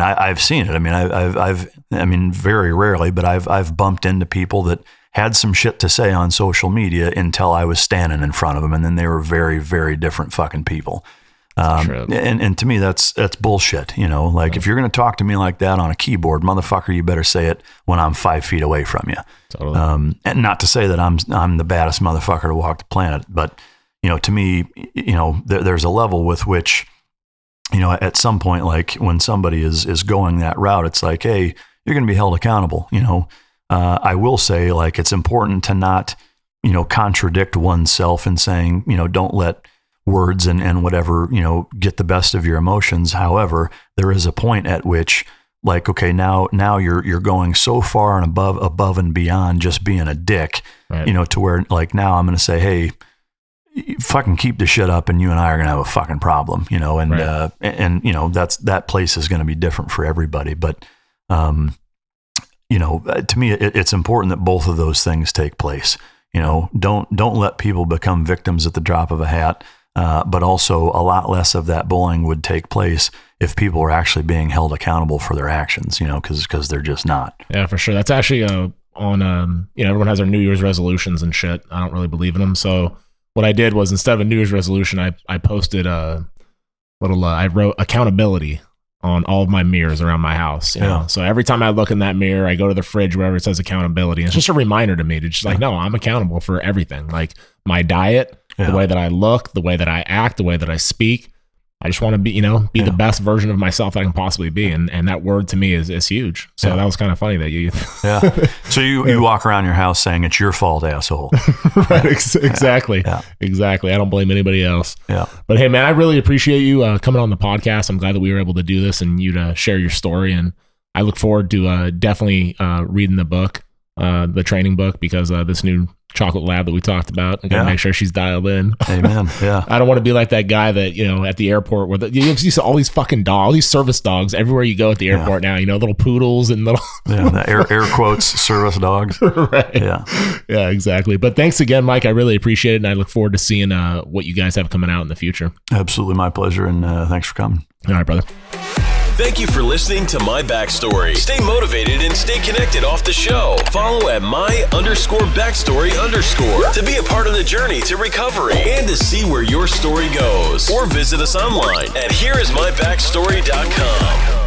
I've seen it. I've very rarely, but I've bumped into people that had some shit to say on social media until I was standing in front of them, and then they were very, very different fucking people. And to me, that's bullshit. Like, if you're going to talk to me like that on a keyboard, motherfucker, you better say it when I'm 5 feet away from you. Totally. And not to say that I'm the baddest motherfucker to walk the planet, but to me, there's a level with which, at some point, like when somebody is going that route, it's like, hey, you're going to be held accountable. I will say, like, it's important to not, contradict oneself in saying, don't let words and whatever, get the best of your emotions. However, there is a point at which, like, okay, now you're going so far and above and beyond just being a dick, right, to where, like, now I'm going to say, hey, fucking keep the shit up and you and I are going to have a fucking problem, and, right, that place is going to be different for everybody. But, to me, it's important that both of those things take place. Don't let people become victims at the drop of a hat. But also a lot less of that bullying would take place if people were actually being held accountable for their actions, because they're just not. Yeah, for sure. That's actually on, everyone has their New Year's resolutions and shit. I don't really believe in them. So what I did was, instead of a New Year's resolution, I posted I wrote accountability on all of my mirrors around my house. You know? So every time I look in that mirror, I go to the fridge, wherever it says accountability. And it's just a reminder to me to just like, no, I'm accountable for everything. Like my diet, the way that I look, the way that I act, the way that I speak. I just want to be, the best version of myself that I can possibly be. And that word to me is huge. So that was kind of funny that you. So you walk around your house saying it's your fault, asshole. Right. Exactly. Exactly. I don't blame anybody else. Yeah. But hey, man, I really appreciate you coming on the podcast. I'm glad that we were able to do this and you to share your story. And I look forward to definitely reading the book. the training book because this new chocolate lab that we talked about. I got to make sure she's dialed in. Amen. Yeah. I don't want to be like that guy that, at the airport where you see all these fucking dogs, all these service dogs everywhere you go at the airport now, little poodles and little. The air quotes service dogs. Right. Yeah. Yeah, exactly. But thanks again, Mike. I really appreciate it. And I look forward to seeing what you guys have coming out in the future. Absolutely. My pleasure. And thanks for coming. All right, brother. Thank you for listening to My Backstory. Stay motivated and stay connected off the show. Follow at my_backstory_ to be a part of the journey to recovery and to see where your story goes. Or visit us online at hereismybackstory.com.